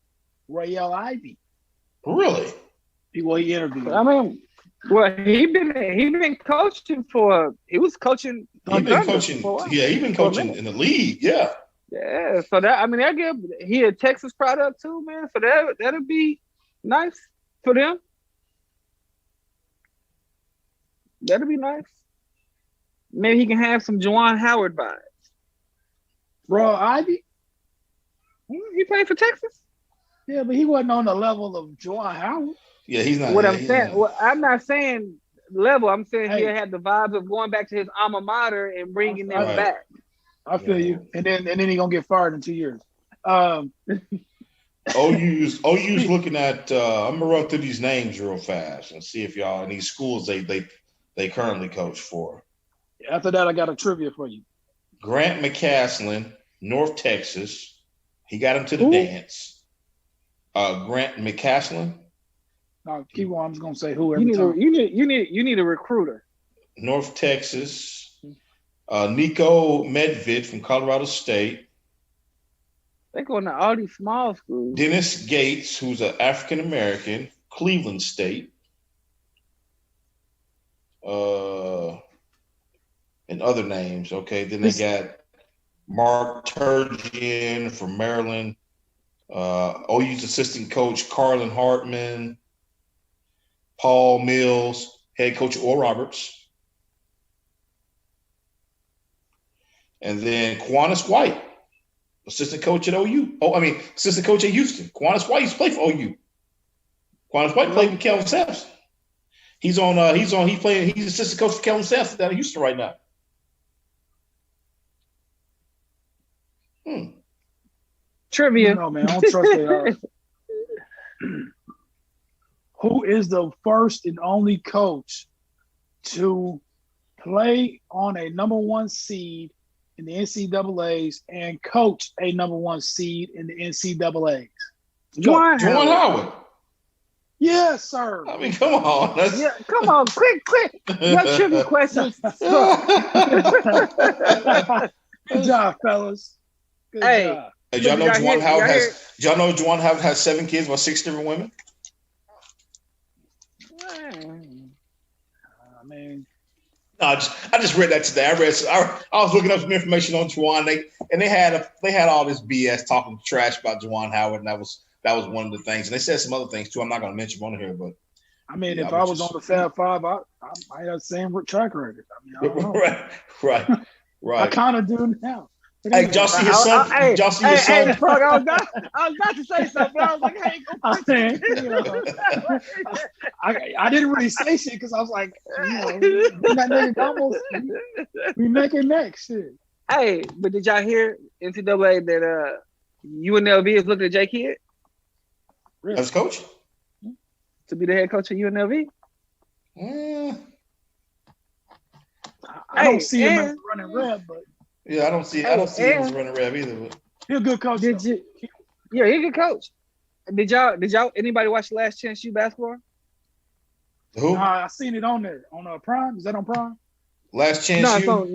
Really? He interviewed. I mean, well, he been coaching for. He was coaching. He's been coaching. Yeah, he's been coaching in the league. Yeah. Yeah. So he a Texas product too, man. So that'll be nice for them. That'll be nice. Maybe he can have some Juwan Howard vibes. Royal Ivy? He played for Texas? Yeah, but he wasn't on the level of Juwan Howard. Yeah, he's not. I'm not saying level. I'm saying he had the vibes of going back to his alma mater and bringing them back. I feel you. And then he gonna get fired in 2 years. OU's looking at. I'm gonna run through these names real fast and see if y'all in these schools they currently coach for. After that, I got a trivia for you. Grant McCaslin, North Texas. He got him to the dance. Grant McCaslin. No, keep on. I'm just gonna say who. You need a recruiter. North Texas. Nico Medved from Colorado State. They're going to all these small schools. Dennis Gates, who's an African American, Cleveland State. And other names. Okay, then they got Mark Turgeon from Maryland. OU's assistant coach Carlin Hartman. Paul Mills, head coach Oral Roberts. And then Quantas White, assistant coach at OU. Assistant coach at Houston. Quantas White used to play for OU. Quantas White played with Kelvin Sampson. He's assistant coach for Kelvin Sampson down in Houston right now. Trivia. No, man, I don't trust it. Who is the first and only coach to play on a number one seed in the NCAAs and coach a number one seed in the NCAAs? Juwan Howard. Yes, sir. I mean, come on. Come on, quick. Your trivia questions. Good job, fellas. Good job. Hey, y'all know Juwan Howard has 7 kids by 6 different women? No, I just read that today. I was looking up some information on Juwan. They had all this BS talking trash about Juwan Howard, and that was one of the things. And they said some other things too. I'm not going to mention them on here, but I mean, if I was on the Fab Five, I might have the same track record. I mean, I don't know. Right. I kind of do now. Hey, did y'all see his son? Did y'all see his son? Hey, I was about to say something. I was like, hey, I didn't really say shit because I was like, we making next shit. Hey, but did y'all hear NCAA that UNLV is looking at J Kidd? Really? As coach? To be the head coach of UNLV? I don't see him as running red, but. Yeah, I don't see him as running Rev either. But he's a good coach. Yeah, he's a good coach. Did y'all anybody watch Last Chance U basketball? Who? I seen it on there on Prime. Is that on Prime? Last Chance No, U? it's on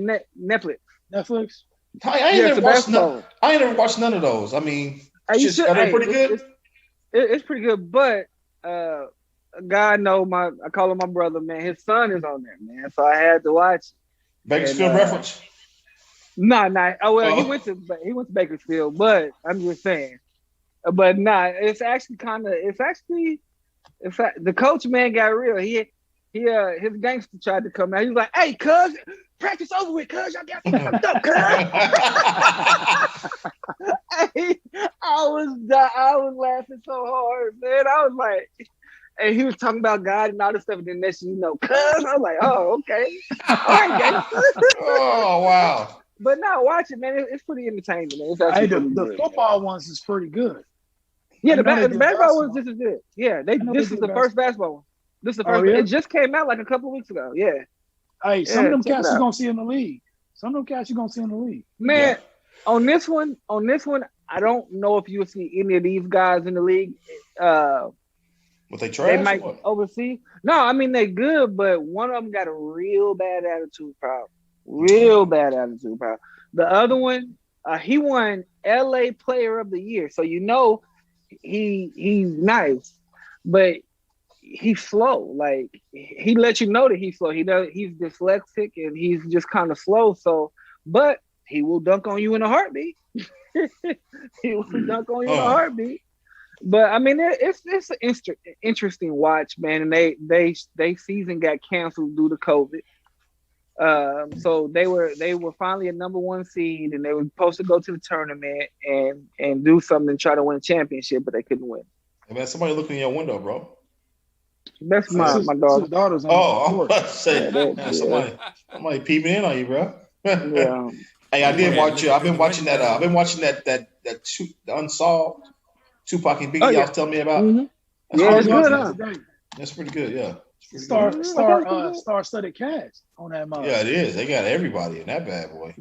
Netflix. Netflix. I ain't never watched none of those. I mean, are they pretty good? It's pretty good, but God know I call him my brother, man. His son is on there, man. So I had to watch. Bakersfield reference. No. Oh well, he went to Bakersfield, but I'm just saying. But it's the coach man got real. His gangster tried to come out. He was like, "Hey, cuz, practice over with, cuz y'all got me fucked up, cuz. I was laughing so hard, man. I was like, and he was talking about God and all this stuff, and then next thing you know, cuz I was like, oh, okay. All right, guys. Oh, wow. But now watch it, man. It's pretty entertaining, man. It's Hey, the good, football ones is pretty good. Yeah, the basketball ones just as good. Yeah, this is the first basketball one. This is the first. Yeah? It just came out like a couple of weeks ago. Yeah. Hey, some of them cats you're gonna see in the league. Man, on this one, I don't know if you'll see any of these guys in the league. What they trash? They might oversee. No, I mean they're good, but one of them got a real bad attitude problem. The other one, he won LA Player of the Year, so he's nice, but he's slow. Like he lets you know that he's slow. He's dyslexic and he's just kind of slow. So, but he will dunk on you in a heartbeat. But I mean, it's an interesting watch, man. And they season got canceled due to COVID. So they were finally a number 1 seed, and they were supposed to go to the tournament and do something and try to win a championship, but they couldn't win. Hey man, somebody looking in your window, bro. That's my daughter's on I'm about to say, somebody peeping in on you, bro. Yeah. Hey, I did watch you. I've been watching that. The Unsolved Tupac and Biggie. Y'all was telling me about. Mm-hmm. Yeah, it's good. Huh? That's pretty good. Yeah. Star-studded cast on that mug. Yeah, it is. They got everybody in that bad boy.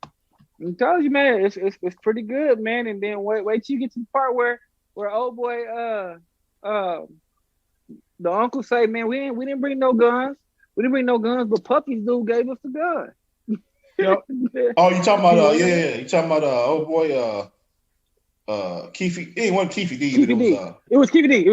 I told you, man, it's pretty good, man. And then wait till you get to the part where old boy the uncle say, man, we didn't bring no guns. We didn't bring no guns, but Puppy's dude gave us the gun. Yep. Oh, you talking about You talking about old boy Keefe? It wasn't Keefe D. It was Keefe D.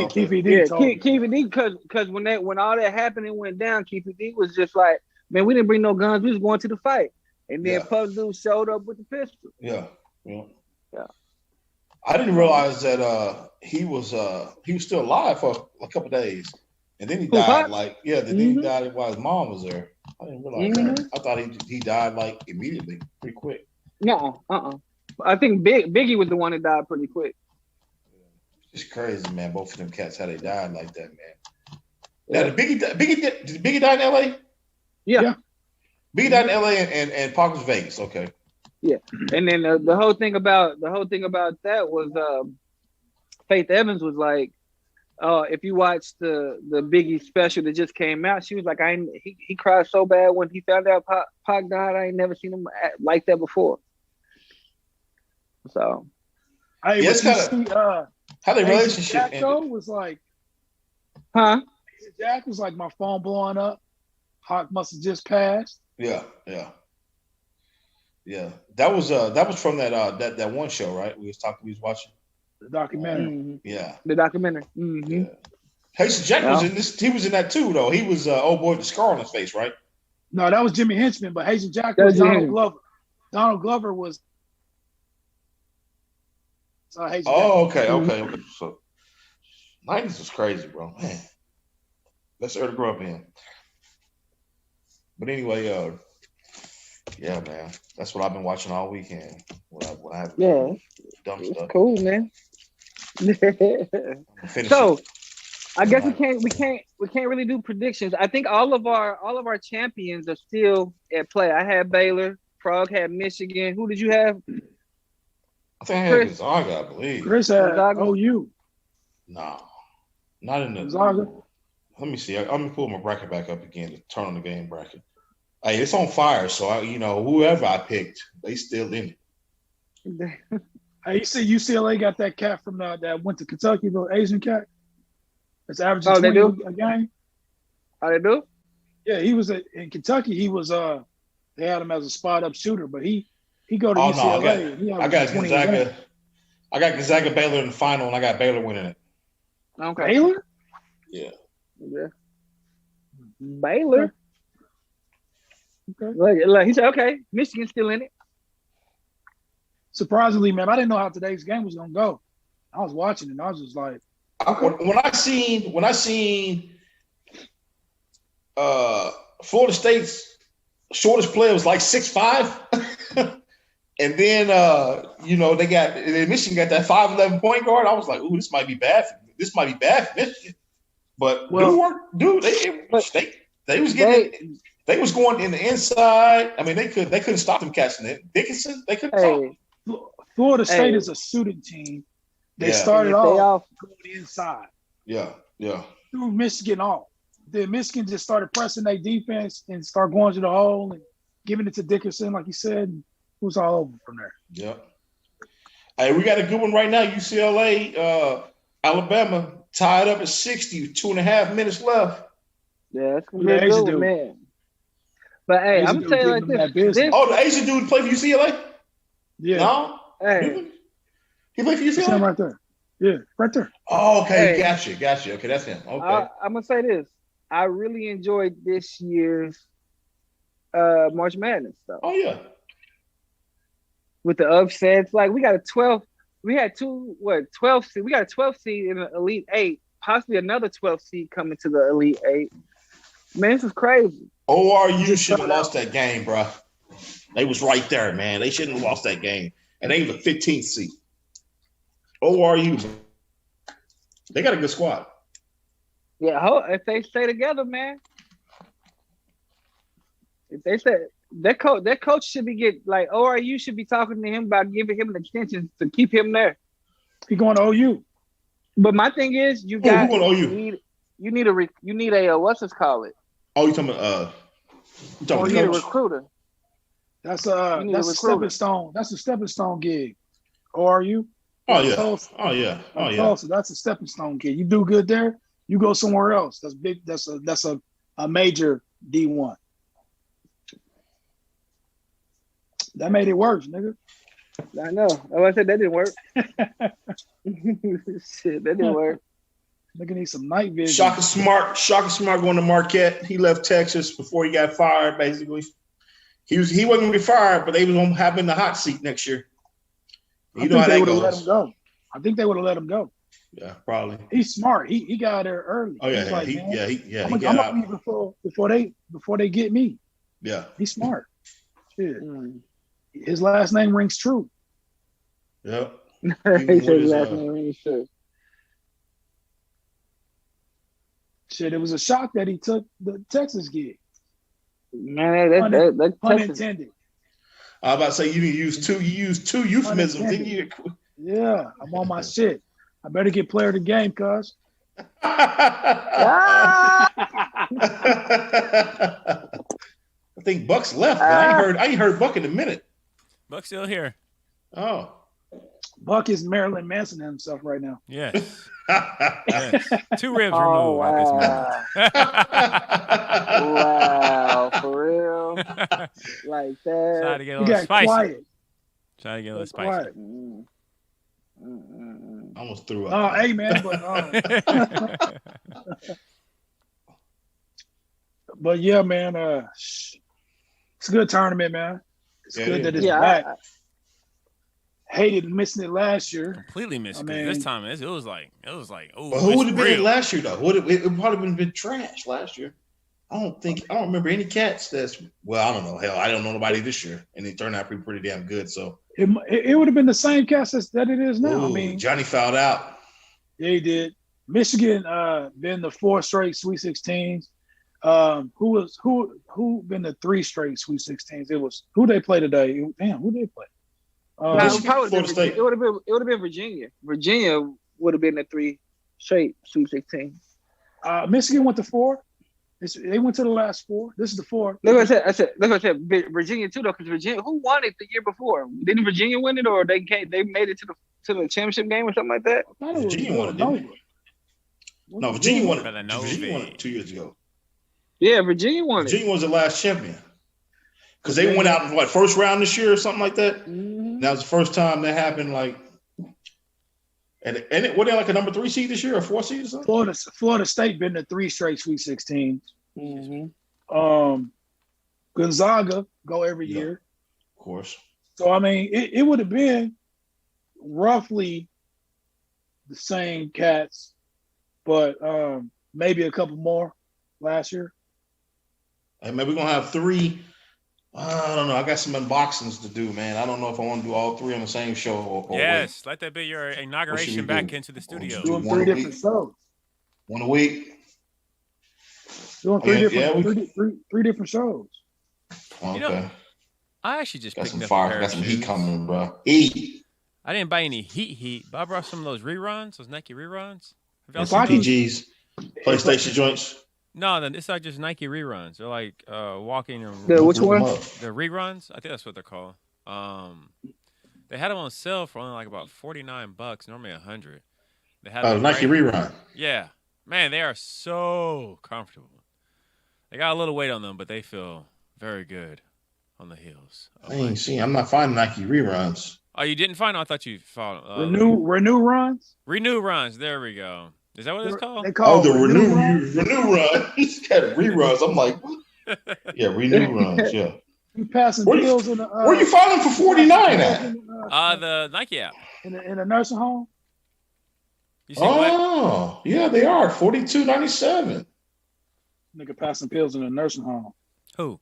Keefe D. Because when all that happened and went down, Keefe D was just like, man, we didn't bring no guns. We was going to the fight. And then Puff's dude showed up with the pistol. Yeah. I didn't realize that he was still alive for a couple of days, and then he died. He died while his mom was there. I didn't realize that. I thought he died like immediately, pretty quick. No, I think Biggie was the one that died pretty quick. It's crazy, man. Both of them cats, how they died like that, man. Yeah. Now, did Biggie die in L.A.? Yeah. Biggie died in L.A. and Pac was Vegas. Okay. Yeah, and then the whole thing about that was Faith Evans was like, if you watch the Biggie special that just came out, she was like, he cried so bad when he found out Pac died. I ain't never seen him act like that before. So, how their relationship Jack was like, Jack was like, my phone blowing up. Pac must have just passed. Yeah. That was from that one show, right? We was watching the documentary. Mm-hmm. Yeah, the documentary. Mm-hmm. Yeah. Haitian Jack was in this. He was in that too, though. He was old boy with the scar on his face, right? No, that was Jimmy Henchman, but Haitian Jack was Donald Glover. Donald Glover was. Okay. So, 90s was crazy, bro. Man, that's the era to grow up in. But anyway, yeah, man, that's what I've been watching all weekend. When I have dumb stuff. Cool, man. So, I guess we can't really do predictions. I think all of our champions are still at play. I had Baylor. Frog had Michigan. Who did you have? I think I had Gonzaga, I believe. Chris had OU. No, not in the Gonzaga. Let me see. I'm gonna pull my bracket back up again to turn on the game bracket. Hey, it's on fire, so whoever I picked, they still in it. Hey, you see UCLA got that cat from that went to Kentucky, the Asian cat. That's averaging 20 a game. How they do? Yeah, he was in Kentucky. He was they had him as a spot up shooter, but he go to UCLA. No, I got Gonzaga. I got Gonzaga Baylor in the final, and I got Baylor winning it. Okay. Baylor? Yeah. Baylor. Okay. Like he said, okay, Michigan's still in it. Surprisingly, man, I didn't know how today's game was gonna go. I was watching it, and I was just like, when I seen Florida State's shortest player was like 6'5". And then Michigan got that 5'11" point guard. I was like, ooh, this might be bad. This might be bad for Michigan. But they was getting they was going in the inside. I mean, they couldn't stop them catching it. Dickinson, they couldn't stop. Florida State is a shooting team. They started off going inside. Yeah. Threw Michigan off. Then Michigan just started pressing their defense and start going to the hole and giving it to Dickinson, like you said. And it was all over from there. Yeah. Hey, we got a good one right now. UCLA, Alabama tied up at 60, 2.5 minutes left. Yeah, it's gonna be a good one, man. But hey, I'm telling you like this. The Asian dude played for UCLA? Yeah. No? Hey. He played for UCLA? That's him right there. Yeah, right there. Oh, okay. Hey. Gotcha. Okay, that's him. Okay. I'm gonna say this. I really enjoyed this year's March Madness stuff. Oh yeah. With the upsets, like we got a 12. We had 12 seed. We got a 12 seed in the Elite 8, possibly another 12 seed coming to the Elite 8. Man, this is crazy. ORU should have lost that game, bro. They was right there, man. They shouldn't have lost that game. And they was a 15th seed. ORU, they got a good squad. Yeah, if they stay together, man. If they stay, that coach should be ORU should be talking to him about giving him an extension to keep him there. He going to OU. But my thing is, you need a what's this call it? Oh, you talking about you need a recruiter. That's a stepping stone. That's a stepping stone gig. ORU. Oh yeah. Tulsa, that's a stepping stone gig. You do good there, you go somewhere else. That's big. That's a major D1. That made it worse, nigga. I know. Oh, I said that didn't work. Shit, that didn't work. Nigga need some night vision. Shaka Smart going to Marquette. He left Texas before he got fired, basically. He wasn't going to get fired, but they was going to have him in the hot seat next year. I think they would have let him go. I think they would have let him go. Yeah, probably. He's smart. He got out there early. Oh yeah, I'm gonna leave before they get me. Yeah, he's smart. Shit. His last name rings true. Yep. He said his last name rings true. Shit, it was a shock that he took the Texas gig. Man, that unintended. I was about to say you used two euphemisms, didn't you? Yeah, I'm on my shit. I better get player of the game, cuz. I think Buck's left. I ain't heard Buck in a minute. Buck's still here. Oh. Buck is Marilyn Manson himself right now. Yes. Yes. 2 ribs removed. Wow. Wow, for real? Like that. Try to get a little spicy. Quiet. Try to get a little spicy. I almost threw up. Oh, hey, man. But yeah, man, it's a good tournament, man. It's good that it's back. Hated missing it last year. Completely missed it. This time it was like, oh. But who would have been in last year though? It probably been trash last year. I don't remember any cats I don't know. Hell, I don't know nobody this year, and it turned out pretty damn good. So it would have been the same cats that it is now. Ooh, Johnny fouled out. Yeah, he did. Michigan been the 4 straight Sweet 16s. Who been the 3 straight Sweet 16s? It was who they play today. Damn, who they play? It would have been Virginia. Virginia would have been the 3 straight Sweet 16. Michigan went to 4. They went to the last 4. This is the 4. That's what I said. Virginia too, though, because Virginia, who won it the year before? Didn't Virginia win it, or they made it to the championship game or something like that? Virginia won it, didn't they? No, Virginia won it. Virginia won it 2 years ago. Yeah, Virginia won it. Virginia was the last champion. Because they went out in first round this year or something like that. Mm-hmm. That was the first time that happened. Were they like a number 3 seed this year or 4 seed or something? Florida State been to 3 straight Sweet 16s. Mm-hmm. Gonzaga go every year. Of course. So I mean, it would have been roughly the same cats, but maybe a couple more last year. Hey, man, we're gonna have 3 I don't know. I got some unboxings to do, man. I don't know if I want to do all three on the same show. Or yes, let that be your inauguration back into the studio. Doing 3 different shows. One a week. Doing three different shows. Okay. You know, I actually just got picked some up fire. a pair Got of some shoes. heat coming, bro. Heat. I didn't buy any heat, but I brought some of those reruns, those Nike reruns. And some PGs, PlayStation joints. No, then it's like just Nike reruns. They're like walking. Which one? The reruns. I think that's what they're called. They had them on sale for only like about $49. Normally $100. They had Nike rerun. Yeah, man, they are so comfortable. They got a little weight on them, but they feel very good on the heels. I ain't seen. I'm not finding Nike reruns. Oh, you didn't find them? I thought you found Renew runs. Renew runs. There we go. Is that what it's called? The renew runs. It's got reruns. I'm like, what? Yeah, renew runs. Yeah. You passing bills in the. Where you find them for $49 at? The Nike app. In a nursing home. You see what? Yeah, they are $42.97. Nigga passing pills in a nursing home. Who?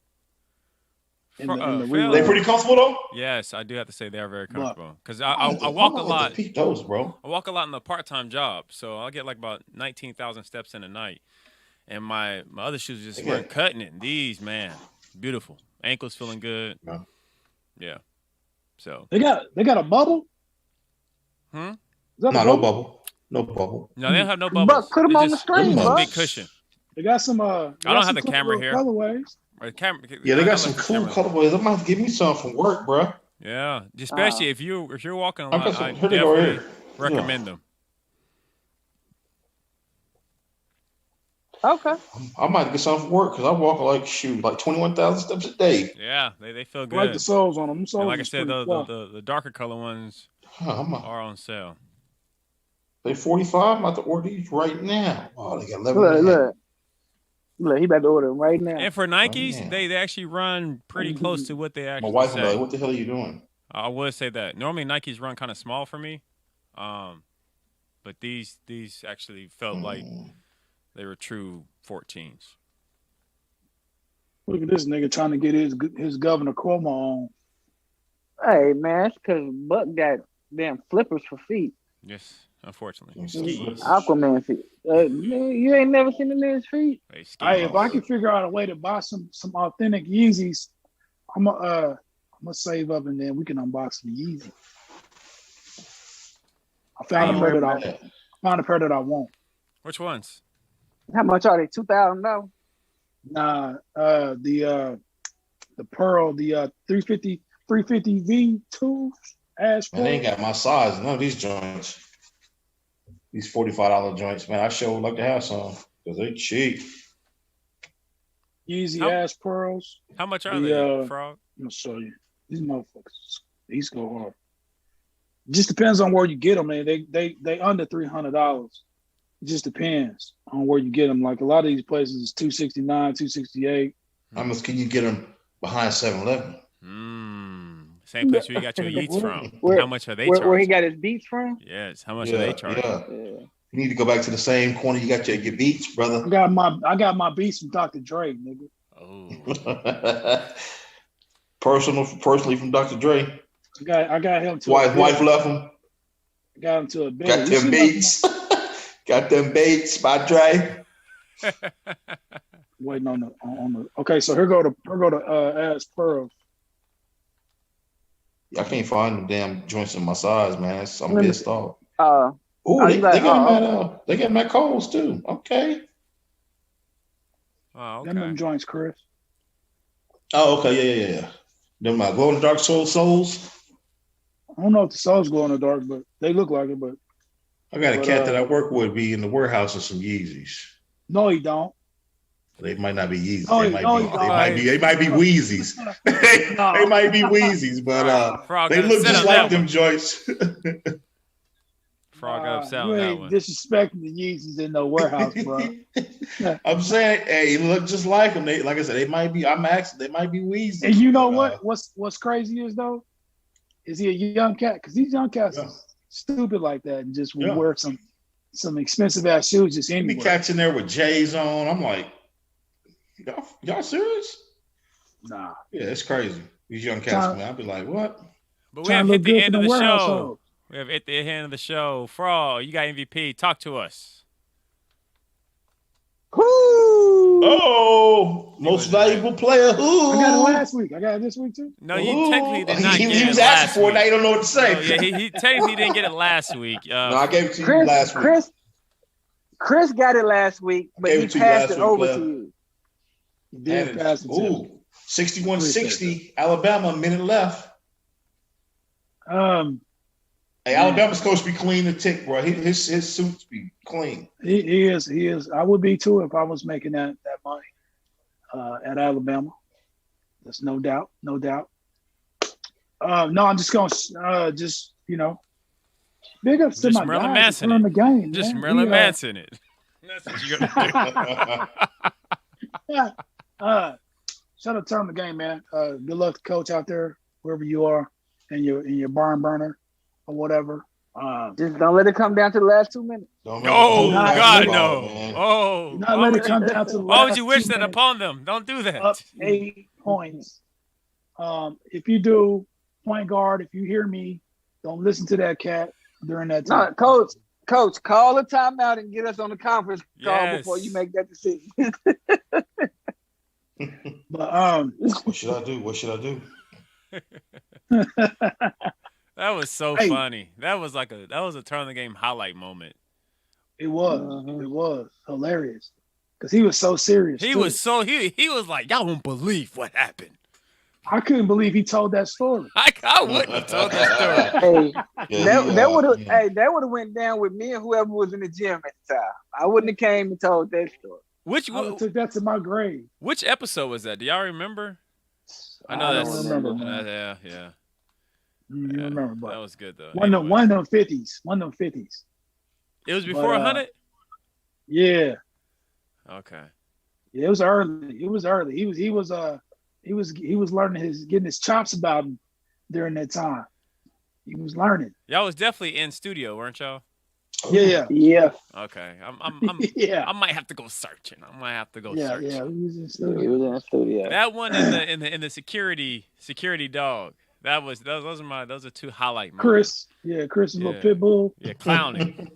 In the they pretty comfortable though. Yes, I do have to say they are very comfortable because I walk a lot. Those, bro. I walk a lot in a part-time job, so I get like about 19,000 steps in a night, and my other shoes just weren't cutting it. These, man, beautiful. Ankles feeling good. Yeah. So they got a bubble. No bubble. No bubble. No, they don't have no bubbles. But put them on the screen, bro. Big cushion. They got some. I don't have the camera here. Colorways. Yeah, they got some cool colorways. I'm about to give me some from work, bro. Yeah, especially if you're walking a lot, I definitely recommend them. Okay. I might get some from work because I walk like 21,000 steps a day. Yeah, they feel good. I like the soles on them. And like I said, the darker color ones are on sale. They 45. I'm about to order these right now. Oh, they got 11. Look, he about to order them right now. And for Nikes, they actually run pretty close to what they actually My wife say. like, what the hell are you doing? I would say that. Normally Nikes run kind of small for me. But these actually felt like they were true 14s. Look at this nigga trying to get his Governor Cuomo on. Hey, man, it's because Buck got damn flippers for feet. Yes, unfortunately. Aquaman feet. You ain't never seen the man's feet? Hey, if I can figure out a way to buy some authentic Yeezys, I'm gonna save up and then we can unbox the Yeezy. I found a pair that I want. Which ones? How much are they? $2,000? Nah, the Pearl, the 350 V2 ash. Man, they ain't got my size. None of these joints. These $45 joints, man. I sure would like to have some because they cheap. Yeezy Ash Pearls. How much are they, Frog? I'm gonna show you. These motherfuckers, these go hard. Just depends on where you get them, man. They under $300. It just depends on where you get them. Like a lot of these places is $269, $268. How much can you get them behind 7-Eleven? Same place where you got your Yeats from. How much are they charging? Where he got his Beats from? Yes. How much are they charging? Yeah. You need to go back to the same corner you got your Beats, brother. I got my Beats from Dr. Dre, nigga. Oh. Personally from Dr. Dre. I got him to wife left him. Got him to a bed. Got them Beats. Got them Beats by Dre. Waiting on the. Okay, so here go to Ash Pearls. I can't find them damn joints in my size, man. I'm pissed off. They got them at Kohl's too. Okay. Oh, okay. Them joints, Chris. Oh, okay, yeah. Them my glow in the dark soles. I don't know if the soles glow in the dark, but they look like it. But I got a cat that I work with be in the warehouse with some Yeezys. No, he don't. They might not be Yeezys. They They might be Wheezies. They might be Wheezies, but they look just like them joints. Frog got upset you on that ain't one. disrespecting the Yeezys in the warehouse, bro. I'm saying, hey, you look just like them. Like I said, they might be. They might be Wheezies. And you know what? What's crazy is though, is he a young cat? Because these young cats are stupid like that and just wear some expensive ass shoes just anywhere. Be catching there with J's on. I'm like, y'all serious? Nah. Yeah, it's crazy. These young cats, man. I'll be like, what? But we have hit the end of the show. We have hit the end of the show. Frog, you got MVP. Talk to us. Woo! Oh, most valuable player. Who? I got it last week. I got it this week too. No, you technically did not get it. He was asking for it. Now you don't know what to say. No, yeah, he technically didn't get it last week. No, I gave it to you last week. Chris got it last week, but he passed it over to you. He did pass it to you. 61-60, Alabama, a minute left. Hey, Alabama's supposed to be clean to tick, bro. His suits be clean. He is. I would be too if I was making that money at Alabama. There's no doubt. No, I'm just going big ups to my Marilyn guys Manson in the game. Just man. Marilyn Manson it. That's what you got to do. Shout out to turn the game, man. Good luck to coach out there, wherever you are, in your barn burner or whatever. Just don't let it come down to the last 2 minutes. Oh, God, no. Man. Oh. Not let it come down to the last Why would you wish 2 that minutes. upon them? Don't do that. Up 8 points. If you do, point guard, if you hear me, don't listen to that cat during that time. No, Coach, call a timeout and get us on the conference call before you make that decision. But what should I do? That was so funny. That was a turn of the game highlight moment. It was. It was hilarious because he was so serious. He was like, y'all won't believe what happened. I couldn't believe he told that story. I wouldn't have told that story. That would have went down with me and whoever was in the gym at the time. I wouldn't have came and told that story. I would took that to my grave. Which episode was that? Do y'all remember? I know I don't remember. Yeah. You remember, but that was good though. One of them 50s. It was before 100? Yeah. Okay. Yeah, it was early. He was learning getting his chops about him during that time. He was learning. Y'all was definitely in studio, weren't y'all? Yeah. Okay. Yeah. I might have to go searching. I might have to go search. Yeah, he was in studio. He was in studio. That one in the security dog. Those are two highlight moments. Chris and little pit bull. Yeah, clowning.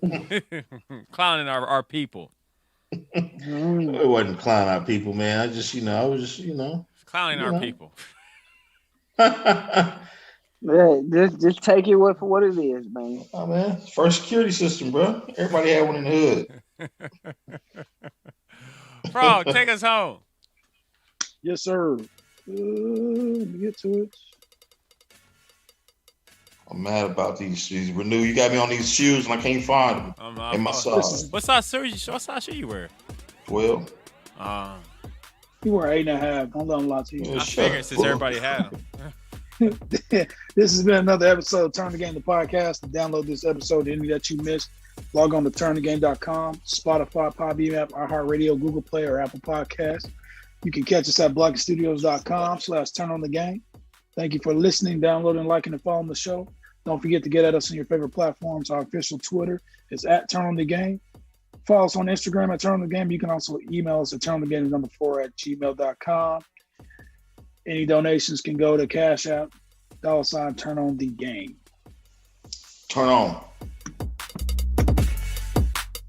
Clowning our people. It wasn't clowning our people, man. I was just clowning our people. Just take it for what it is, man. Oh man, first security system, bro. Everybody had one in the hood. Frog, take us home. Yes, sir. Let me get to it. I'm mad about these Renew. You got me on these shoes and I can't find them in my size. What size shoe you wear? 12. You wear 8.5. Don't let them lie to you. I figured since everybody had them. This has been another episode of Turn the Game, the podcast. To download this episode, any that you missed, log on to turnthegame.com, Spotify, Podbean app, iHeartRadio, Google Play, or Apple Podcasts. You can catch us at blogstudios.com/turnonthegame. Thank you for listening, downloading, liking, and following the show. Don't forget to get at us on your favorite platforms. Our official Twitter is @TurnOnTheGame. Follow us on Instagram at @TurnOnTheGame. You can also email us at turnonthegame4@gmail.com. Any donations can go to Cash App, $, Turn On The Game. Turn on.